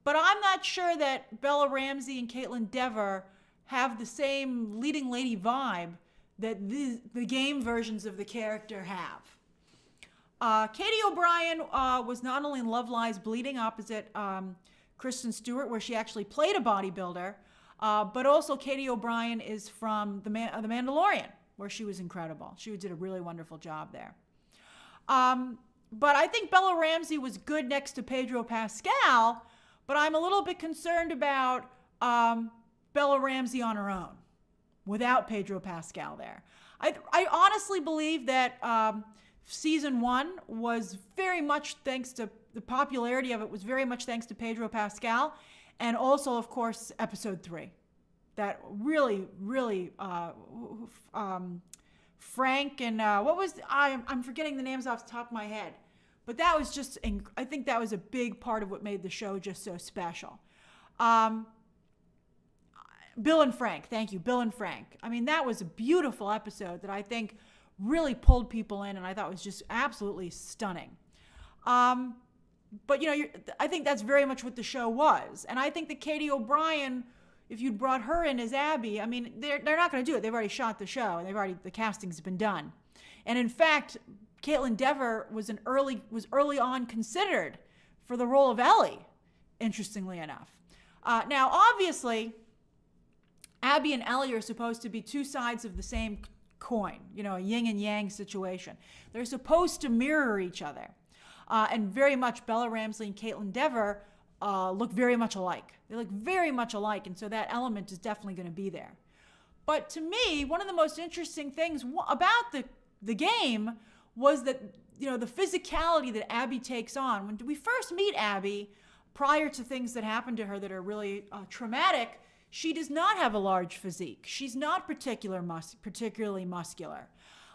Speaker 1: but I'm not sure that Bella Ramsey and Caitlin Dever have the same leading lady vibe that the game versions of the character have. Katie O'Brien was not only in Love Lies Bleeding opposite Kristen Stewart, where she actually played a bodybuilder, but also Katie O'Brien is from The Mandalorian, where she was incredible. She did a really wonderful job there. But I think Bella Ramsey was good next to Pedro Pascal, but I'm a little bit concerned about Bella Ramsey on her own, without Pedro Pascal there. I honestly believe that Season 1 was very much thanks to, the popularity of it was very much thanks to Pedro Pascal, and also, of course, Episode 3. That really, really, Frank and, I'm forgetting the names off the top of my head. But that was just, I think that was a big part of what made the show just so special. Bill and Frank, thank you, Bill and Frank. That was a beautiful episode that I think really pulled people in, and I thought was just absolutely stunning. But I think that's very much what the show was. And I think that Katie O'Brien, if you'd brought her in as Abby, they're not going to do it. They've already shot the show, and the casting's been done. And in fact, Caitlin Dever was early on considered for the role of Ellie, interestingly enough. Now, obviously, Abby and Ellie are supposed to be two sides of the same coin, a yin and yang situation. They're supposed to mirror each other. And very much Bella Ramsey and Caitlin Dever look very much alike. They look very much alike, and so that element is definitely going to be there. But to me, one of the most interesting things about the game was that, the physicality that Abby takes on. When we first meet Abby, prior to things that happen to her that are really traumatic, she does not have a large physique. She's not particularly muscular.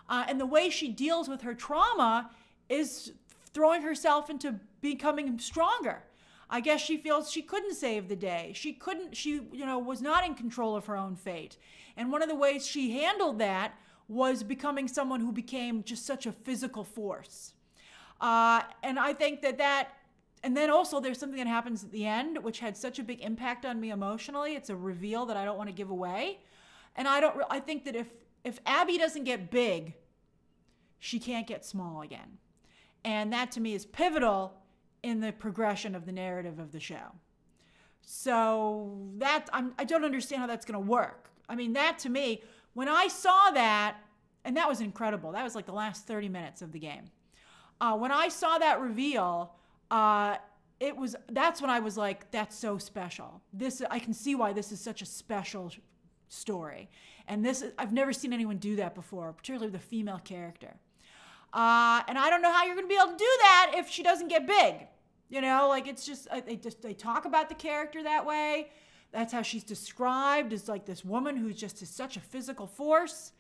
Speaker 1: And the way she deals with her trauma is throwing herself into becoming stronger. I guess she feels she couldn't save the day. She was not in control of her own fate. And one of the ways she handled that was becoming someone who became just such a physical force. And I think and then also there's something that happens at the end, which had such a big impact on me emotionally. It's a reveal that I don't want to give away. And I think that if Abby doesn't get big, she can't get small again. And that to me is pivotal in the progression of the narrative of the show. So I don't understand how that's going to work. That to me, when I saw that, and that was incredible. That was like the last 30 minutes of the game. When I saw that reveal, that's when I was like, that's so special. I can see why this is such a special story. And I've never seen anyone do that before, particularly with a female character. And I don't know how you're going to be able to do that if she doesn't get big. It's just, they talk about the character that way. That's how she's described, as like this woman who's just is such a physical force.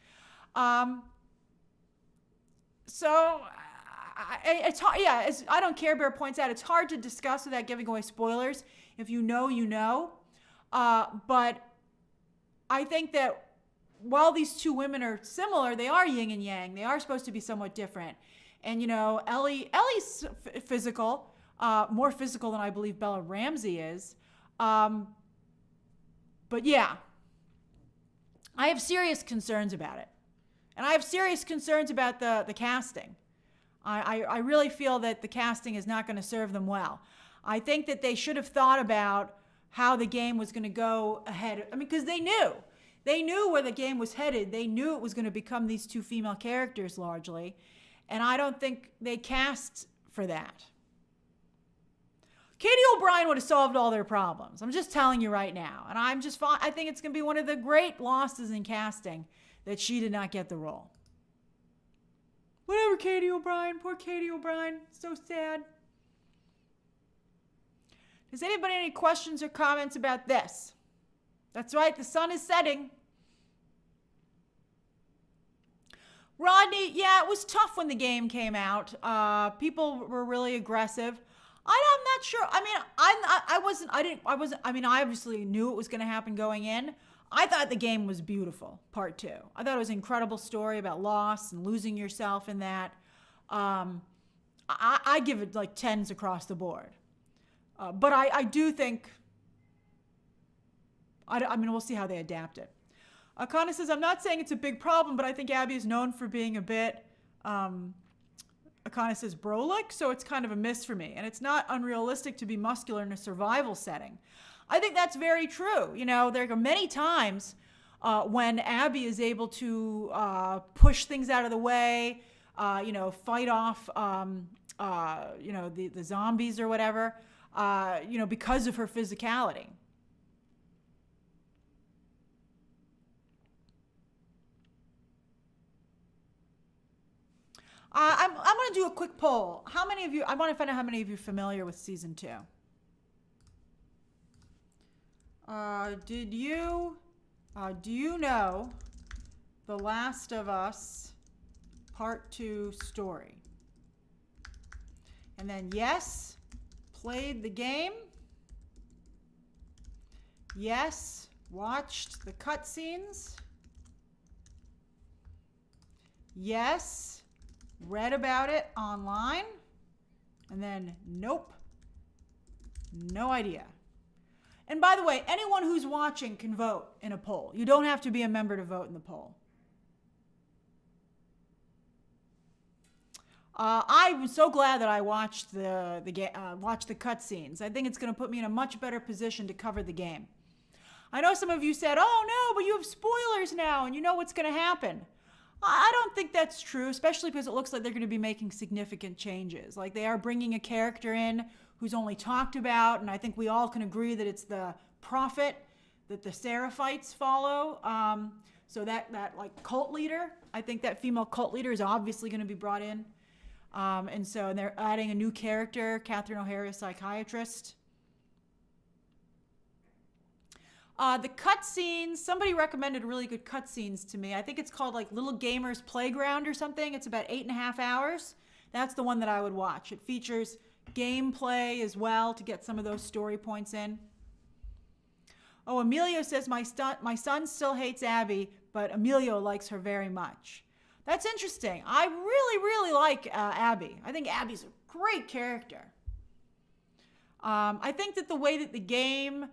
Speaker 1: So it's hard. Yeah, as I Don't Care Bear points out, it's hard to discuss without giving away spoilers. If you know, you know. But I think that while these two women are similar, they are yin and yang. They are supposed to be somewhat different. And Ellie's physical, more physical than I believe Bella Ramsey is. But yeah, I have serious concerns about it. And I have serious concerns about the casting. I really feel that the casting is not going to serve them well. I think that they should have thought about how the game was going to go ahead. I mean, because they knew. They knew where the game was headed. They knew it was going to become these two female characters largely. And I don't think they cast for that. Katie O'Brien would have solved all their problems. I'm just telling you right now. And I think it's going to be one of the great losses in casting that she did not get the role. Whatever, Katie O'Brien. Poor Katie O'Brien. So sad. Does anybody have any questions or comments about this? That's right. The sun is setting. Rodney, yeah, it was tough when the game came out. People were really aggressive. I'm not sure. I mean, I obviously knew it was going to happen going in. I thought the game was beautiful, part 2. I thought it was an incredible story about loss and losing yourself in that. I give it like 10s across the board. But I do think, we'll see how they adapt it. Akana says, I'm not saying it's a big problem, but I think Abby is known for being a bit, Akana says, brolic, so it's kind of a miss for me. And it's not unrealistic to be muscular in a survival setting. I think that's very true. There are many times when Abby is able to push things out of the way, fight off, the zombies or whatever, because of her physicality. I'm going to do a quick poll. How many of you, I want to find out how many of you are familiar with season 2. Do you know The Last of Us Part 2 story? And then yes, played the game. Yes, watched the cutscenes. Yes, read about it online. And then nope, no idea. And by the way, anyone who's watching can vote in a poll. You don't have to be a member to vote in the poll. I was so glad that I watched the cutscenes. I think it's going to put me in a much better position to cover the game. I know some of you said, "Oh no, but you have spoilers now, and you know what's going to happen." I don't think that's true, especially because it looks like they're going to be making significant changes. Like they are bringing a character in who's only talked about, and I think we all can agree that it's the prophet that the Seraphites follow. So that like cult leader, I think that female cult leader is obviously going to be brought in. And they're adding a new character, Catherine O'Hara, psychiatrist. The cutscenes, somebody recommended really good cutscenes to me. I think it's called like Little Gamer's Playground or something. It's about 8.5 hours. That's the one that I would watch. It features gameplay as well to get some of those story points in. Oh, Emilio says, my son still hates Abby, but Emilio likes her very much. That's interesting. I really, really like Abby. I think Abby's a great character. I think that the way that the game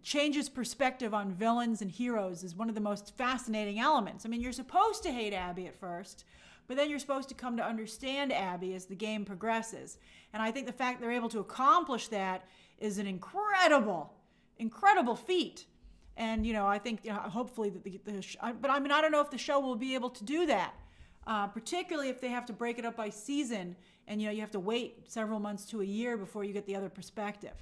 Speaker 1: changes perspective on villains and heroes is one of the most fascinating elements. I mean, you're supposed to hate Abby at first, but then you're supposed to come to understand Abby as the game progresses. And I think the fact they're able to accomplish that is an incredible, incredible feat. And, I think, hopefully, but I don't know if the show will be able to do that. particularly if they have to break it up by season and you have to wait several months to a year before you get the other perspective.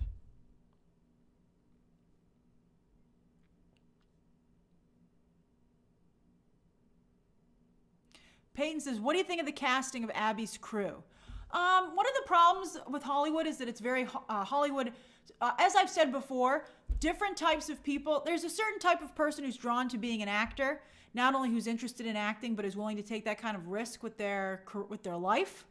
Speaker 1: Peyton says, what do you think of the casting of Abby's crew? One of the problems with Hollywood is that it's very Hollywood. As I've said before, different types of people. There's a certain type of person who's drawn to being an actor, not only who's interested in acting, but is willing to take that kind of risk with their life.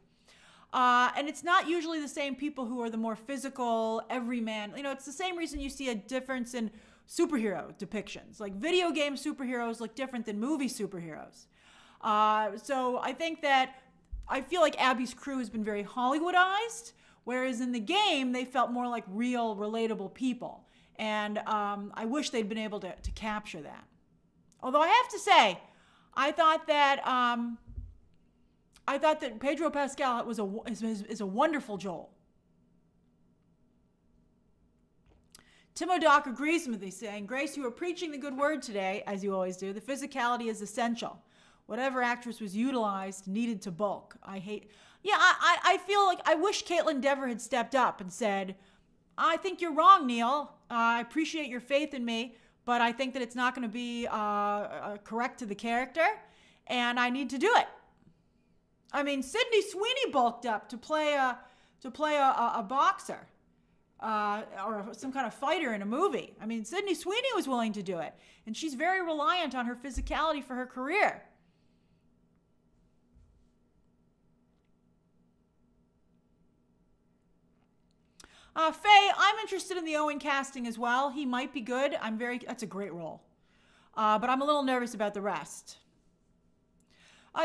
Speaker 1: And it's not usually the same people who are the more physical, everyman. It's the same reason you see a difference in superhero depictions. Like video game superheroes look different than movie superheroes. So I feel like Abby's crew has been very Hollywoodized, whereas in the game, they felt more like real, relatable people. And I wish they'd been able to capture that. Although I have to say, I thought that Pedro Pascal is a wonderful Joel. Timo Doc agrees with me, saying, Grace, you are preaching the good word today, as you always do. The physicality is essential. Whatever actress was utilized needed to bulk. I feel like I wish Caitlin Dever had stepped up and said, I think you're wrong, Neil. I appreciate your faith in me, but I think that it's not going to be correct to the character, and I need to do it. I mean, Sydney Sweeney bulked up to play a boxer or some kind of fighter in a movie. I mean, Sydney Sweeney was willing to do it, and she's very reliant on her physicality for her career. Faye, I'm interested in the Owen casting as well. He might be good. That's a great role. But I'm a little nervous about the rest.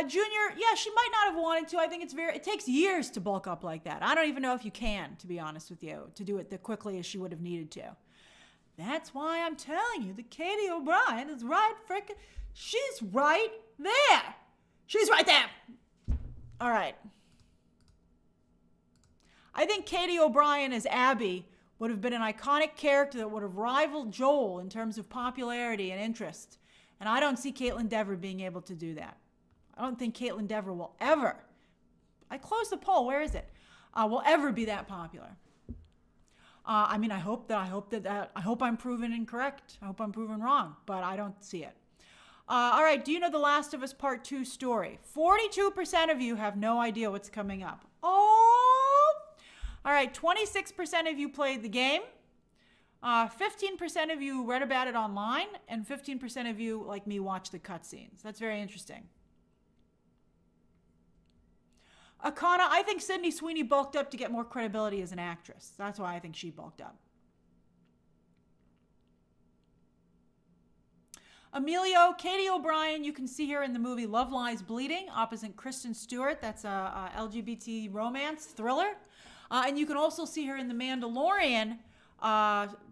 Speaker 1: Junior, yeah, she might not have wanted to. I think it takes years to bulk up like that. I don't even know if you can, to be honest with you, to do it that quickly as she would have needed to. That's why I'm telling you that Katie O'Brien is right frickin'. She's right there. She's right there. All right. I think Katie O'Brien as Abby would have been an iconic character that would have rivaled Joel in terms of popularity and interest. And I don't see Caitlin Dever being able to do that. I don't think Caitlin Dever will ever, I closed the poll, where is it? Will ever be that popular. I hope I'm proven incorrect. I hope I'm proven wrong, but I don't see it. All right, do you know The Last of Us Part 2 story? 42% of you have no idea what's coming up. Oh! All right, 26% of you played the game. 15% of you read about it online, and 15% of you, like me, watched the cutscenes. That's very interesting. Akana, I think Sydney Sweeney bulked up to get more credibility as an actress. That's why I think she bulked up. Emilio, Katie O'Brien, you can see her in the movie Love Lies Bleeding, opposite Kristen Stewart. That's a LGBT romance thriller. And you can also see her in The Mandalorian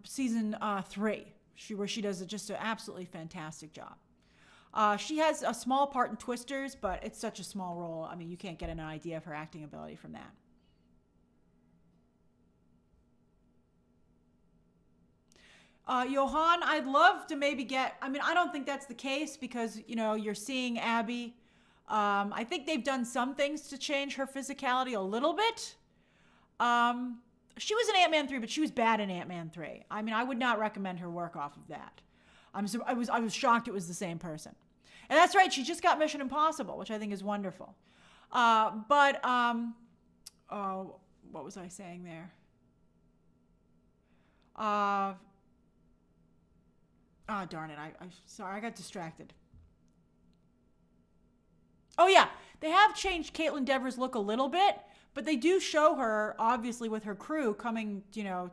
Speaker 1: season 3, where she does just an absolutely fantastic job. She has a small part in Twisters, but it's such a small role. I mean, you can't get an idea of her acting ability from that. Johan, I'd love to maybe I don't think that's the case because, you're seeing Abby. I think they've done some things to change her physicality a little bit. She was in Ant-Man 3, but she was bad in Ant-Man 3. I mean, I would not recommend her work off of that. I was shocked it was the same person. And that's right, she just got Mission Impossible, which I think is wonderful. What was I saying there? Darn it, sorry, I got distracted. Oh yeah, they have changed Caitlin Dever's look a little bit, but they do show her, obviously, with her crew coming, to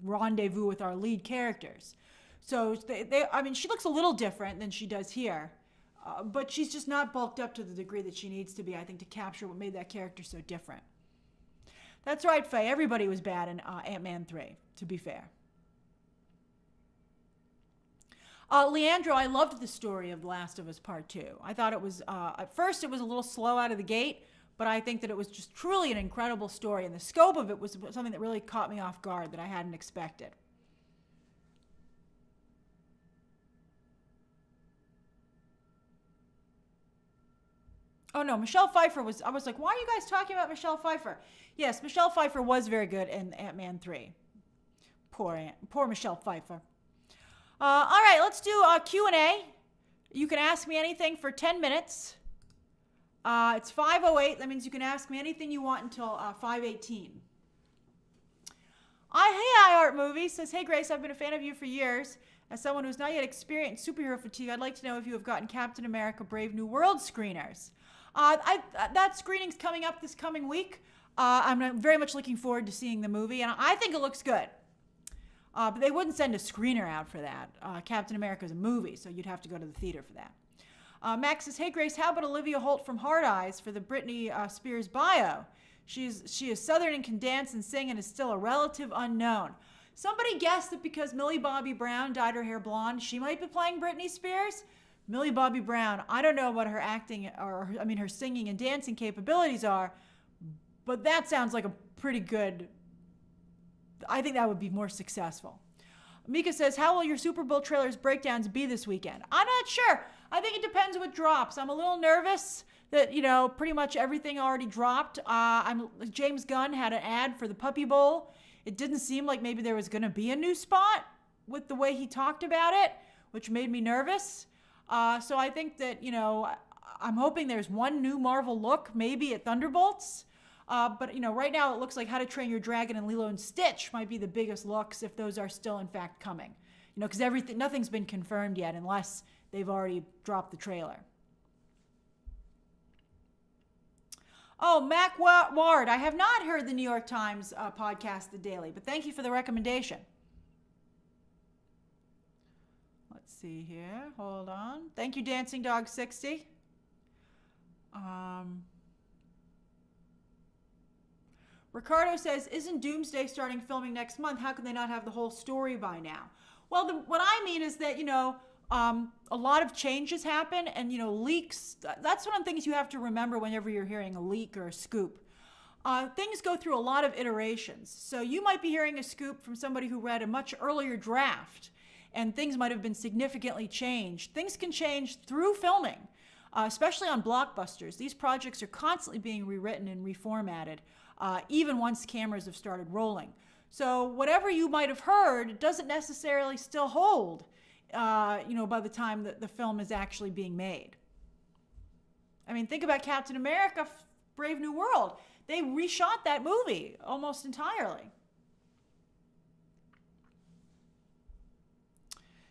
Speaker 1: rendezvous with our lead characters. So she looks a little different than she does here, but she's just not bulked up to the degree that she needs to be, I think, to capture what made that character so different. That's right, Faye. Everybody was bad in Ant-Man 3, to be fair. Leandro, I loved the story of The Last of Us Part 2. I thought it was, at first it was a little slow out of the gate, but I think that it was just truly an incredible story, and the scope of it was something that really caught me off guard that I hadn't expected. Oh no, Michelle Pfeiffer was. I was like, why are you guys talking about Michelle Pfeiffer? Yes, Michelle Pfeiffer was very good in Ant-Man 3. Poor Michelle Pfeiffer. All right, let's do a Q&A. You can ask me anything for 10 minutes. It's 5:08. That means you can ask me anything you want until 5:18. Hey, iHeart Movies says, hey Grace, I've been a fan of you for years. As someone who's not yet experienced superhero fatigue, I'd like to know if you have gotten Captain America Brave New World screeners. That screening's coming up this coming week. I'm very much looking forward to seeing the movie, and I think it looks good. But they wouldn't send a screener out for that. Captain America's a movie, so you'd have to go to the theater for that. Max says, hey Grace, how about Olivia Holt from Hard Eyes for the Britney Spears bio? She is Southern and can dance and sing and is still a relative unknown. Somebody guessed that because Millie Bobby Brown dyed her hair blonde, she might be playing Britney Spears. Millie Bobby Brown, I don't know what her acting her singing and dancing capabilities are, but that sounds like a pretty good, I think that would be more successful. Mika says, how will your Super Bowl trailers breakdowns be this weekend? I'm not sure. I think it depends what drops. I'm a little nervous that, pretty much everything already dropped. James Gunn had an ad for the Puppy Bowl. It didn't seem like maybe there was going to be a new spot with the way he talked about it, which made me nervous. So I think that, I'm hoping there's one new Marvel look, maybe at Thunderbolts. But right now it looks like How to Train Your Dragon and Lilo and Stitch might be the biggest looks if those are still in fact coming. Because nothing's been confirmed yet unless they've already dropped the trailer. Oh, Mac Ward, I have not heard the New York Times podcast, The Daily, but thank you for the recommendation. Let's see here. Hold on. Thank you, Dancing Dog 60. Ricardo says, isn't Doomsday starting filming next month? How can they not have the whole story by now? Well, what I mean is that, a lot of changes happen and, leaks. That's one of the things you have to remember whenever you're hearing a leak or a scoop. Things go through a lot of iterations. So you might be hearing a scoop from somebody who read a much earlier draft and things might have been significantly changed. Things can change through filming, especially on blockbusters. These projects are constantly being rewritten and reformatted, even once cameras have started rolling. So whatever you might have heard doesn't necessarily still hold, by the time that the film is actually being made. I mean, think about Captain America, Brave New World. They reshot that movie almost entirely.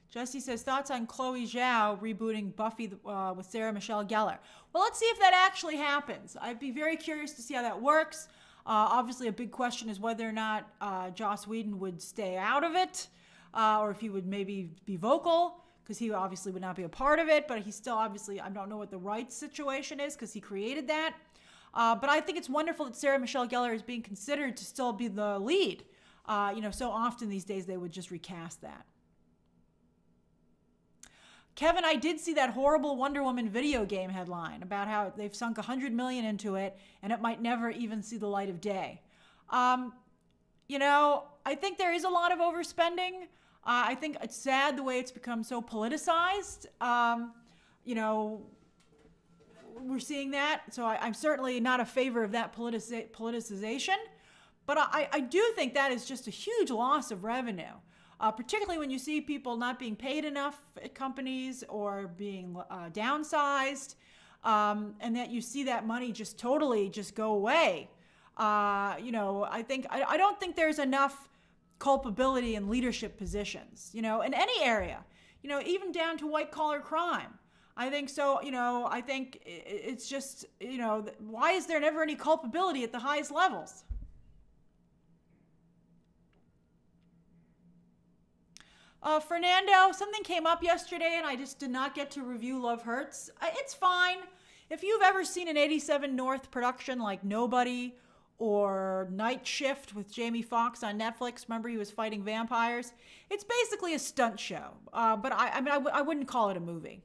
Speaker 1: Jesse says, thoughts on Chloe Zhao rebooting Buffy with Sarah Michelle Gellar. Well, let's see if that actually happens. I'd be very curious to see how that works. Obviously, a big question is whether or not Joss Whedon would stay out of it, or if he would maybe be vocal, because he obviously would not be a part of it, but he still obviously, I don't know what the rights situation is, because he created that. But I think it's wonderful that Sarah Michelle Gellar is being considered to still be the lead. So often these days they would just recast that. Kevin, I did see that horrible Wonder Woman video game headline about how they've sunk $100 million into it and it might never even see the light of day. I think there is a lot of overspending. I think it's sad the way it's become so politicized. We're seeing that. So I'm certainly not a favor of that politicization. But I do think that is just a huge loss of revenue. Particularly when you see people not being paid enough at companies or being downsized, and that you see that money just totally just go away. I don't think there's enough culpability in leadership positions, in any area, even down to white collar crime. I think so, I think it's just, why is there never any culpability at the highest levels? Fernando, something came up yesterday and I just did not get to review Love Hurts. It's fine. If you've ever seen an 87 North production like Nobody or Night Shift with Jamie Foxx on Netflix, remember he was fighting vampires? It's basically a stunt show, but I wouldn't call it a movie.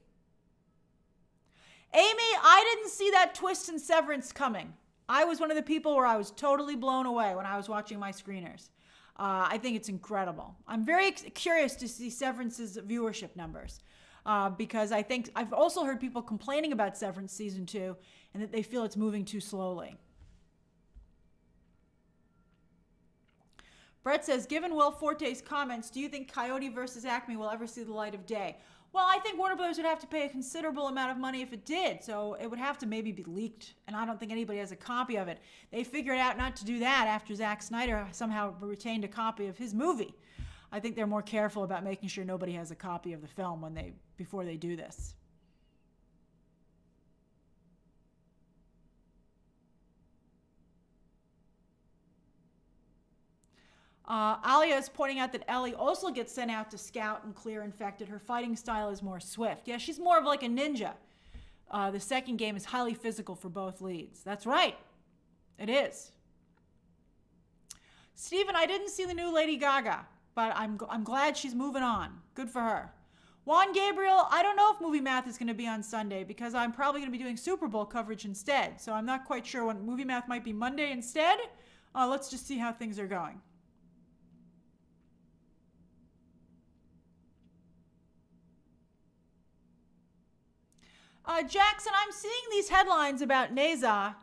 Speaker 1: Amy, I didn't see that twist in Severance coming. I was one of the people where I was totally blown away when I was watching my screeners. I think it's incredible. I'm very curious to see Severance's viewership numbers. because I think I've also heard people complaining about Severance season 2 and that they feel it's moving too slowly. Brett says, given Will Forte's comments, do you think Coyote versus Acme will ever see the light of day? Well, I think Warner Brothers would have to pay a considerable amount of money if it did, so it would have to maybe be leaked, and I don't think anybody has a copy of it. They figured out not to do that after Zack Snyder somehow retained a copy of his movie. I think they're more careful about making sure nobody has a copy of the film before they do this. Alia is pointing out that Ellie also gets sent out to scout and clear infected. Her fighting style is more swift. Yeah, she's more of like a ninja. The second game is highly physical for both leads. That's right. It is. Steven, I didn't see the new Lady Gaga, but I'm glad she's moving on. Good for her. Juan Gabriel, I don't know if Movie Math is going to be on Sunday because I'm probably going to be doing Super Bowl coverage instead. So I'm not quite sure when Movie Math might be Monday instead. Let's just see how things are going. Jackson, I'm seeing these headlines about Neza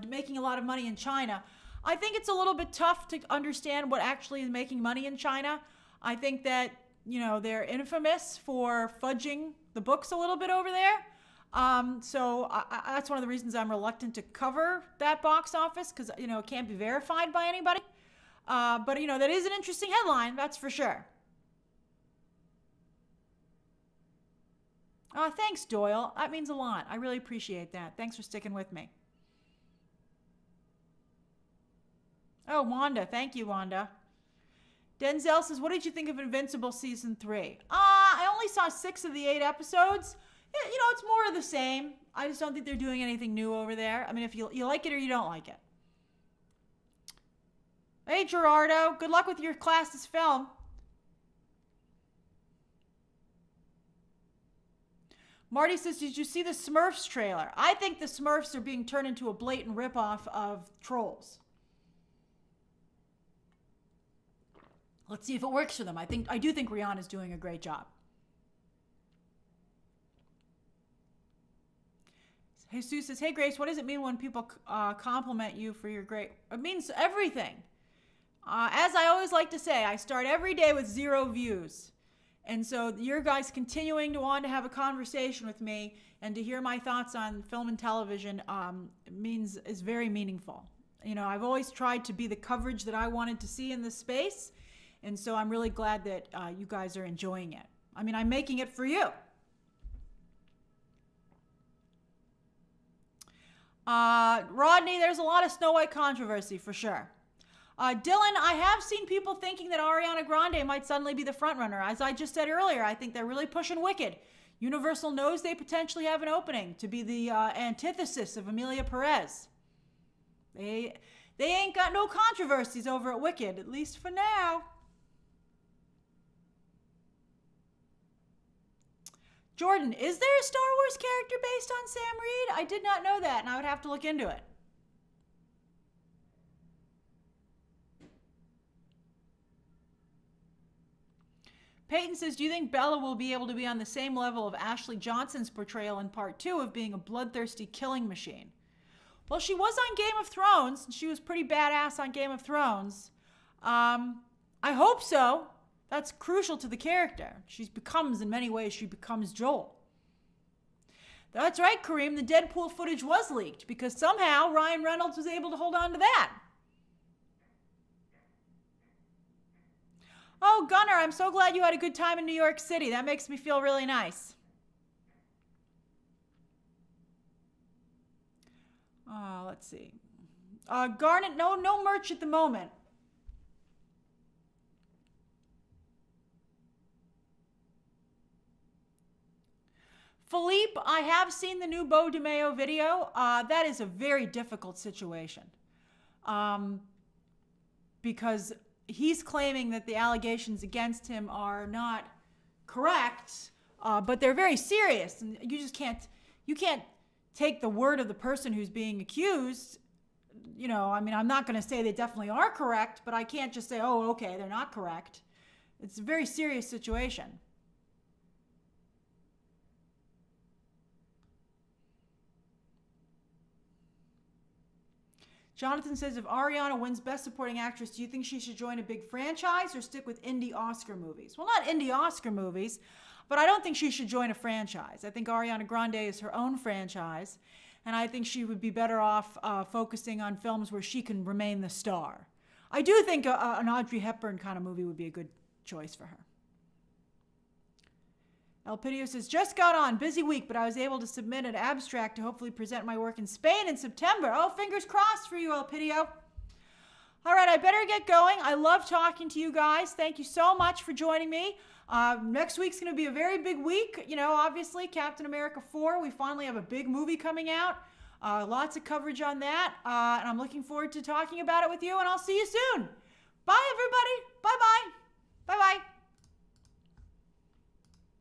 Speaker 1: making a lot of money in China. I think it's a little bit tough to understand what actually is making money in China. I think that, they're infamous for fudging the books a little bit over there. So that's one of the reasons I'm reluctant to cover that box office because, it can't be verified by anybody. But, that is an interesting headline, that's for sure. Thanks, Doyle. That means a lot. I really appreciate that. Thanks for sticking with me. Oh, Wanda. Thank you, Wanda. Denzel says, what did you think of Invincible Season 3? I only saw 6 of the 8 episodes. It's more of the same. I just don't think they're doing anything new over there. I mean, if you like it or you don't like it. Hey, Gerardo. Good luck with your class's film. Marty says, did you see the Smurfs trailer? I think the Smurfs are being turned into a blatant ripoff of Trolls. Let's see if it works for them. I do think Rihanna's doing a great job. Jesus says, hey, Grace, what does it mean when people compliment you for your great... It means everything. As I always like to say, I start every day with 0 views. And so your guys continuing to want to have a conversation with me and to hear my thoughts on film and television is very meaningful. I've always tried to be the coverage that I wanted to see in this space. And so I'm really glad that you guys are enjoying it. I mean, I'm making it for you. Rodney, there's a lot of Snow White controversy for sure. Dylan, I have seen people thinking that Ariana Grande might suddenly be the frontrunner. As I just said earlier, I think they're really pushing Wicked. Universal knows they potentially have an opening to be the antithesis of Emilia Perez. They ain't got no controversies over at Wicked, at least for now. Jordan, is there a Star Wars character based on Sam Reed? I did not know that, and I would have to look into it. Peyton says, do you think Bella will be able to be on the same level of Ashley Johnson's portrayal in part 2 of being a bloodthirsty killing machine? Well, she was on Game of Thrones, and she was pretty badass on Game of Thrones. I hope so. That's crucial to the character. In many ways, she becomes Joel. That's right, Kareem. The Deadpool footage was leaked because somehow Ryan Reynolds was able to hold on to that. Oh, Gunnar, I'm so glad you had a good time in New York City. That makes me feel really nice. Let's see. Garnet, no merch at the moment. Philippe, I have seen the new Beau DeMayo video. That is a very difficult situation. Because he's claiming that the allegations against him are not correct, but they're very serious, and you can't take the word of the person who's being accused. I'm not going to say they definitely are correct, but I can't just say, oh, okay, they're not correct. It's a very serious situation. Jonathan says, if Ariana wins Best Supporting Actress, do you think she should join a big franchise or stick with indie Oscar movies? Well, not indie Oscar movies, but I don't think she should join a franchise. I think Ariana Grande is her own franchise, and I think she would be better off focusing on films where she can remain the star. I do think an Audrey Hepburn kind of movie would be a good choice for her. Elpidio says, just got on, busy week, but I was able to submit an abstract to hopefully present my work in Spain in September. Oh, fingers crossed for you, Elpidio. All right, I better get going. I love talking to you guys. Thank you so much for joining me. Next week's going to be a very big week. You know, obviously, Captain America 4, we finally have a big movie coming out. Lots of coverage on that, and I'm looking forward to talking about it with you, and I'll see you soon.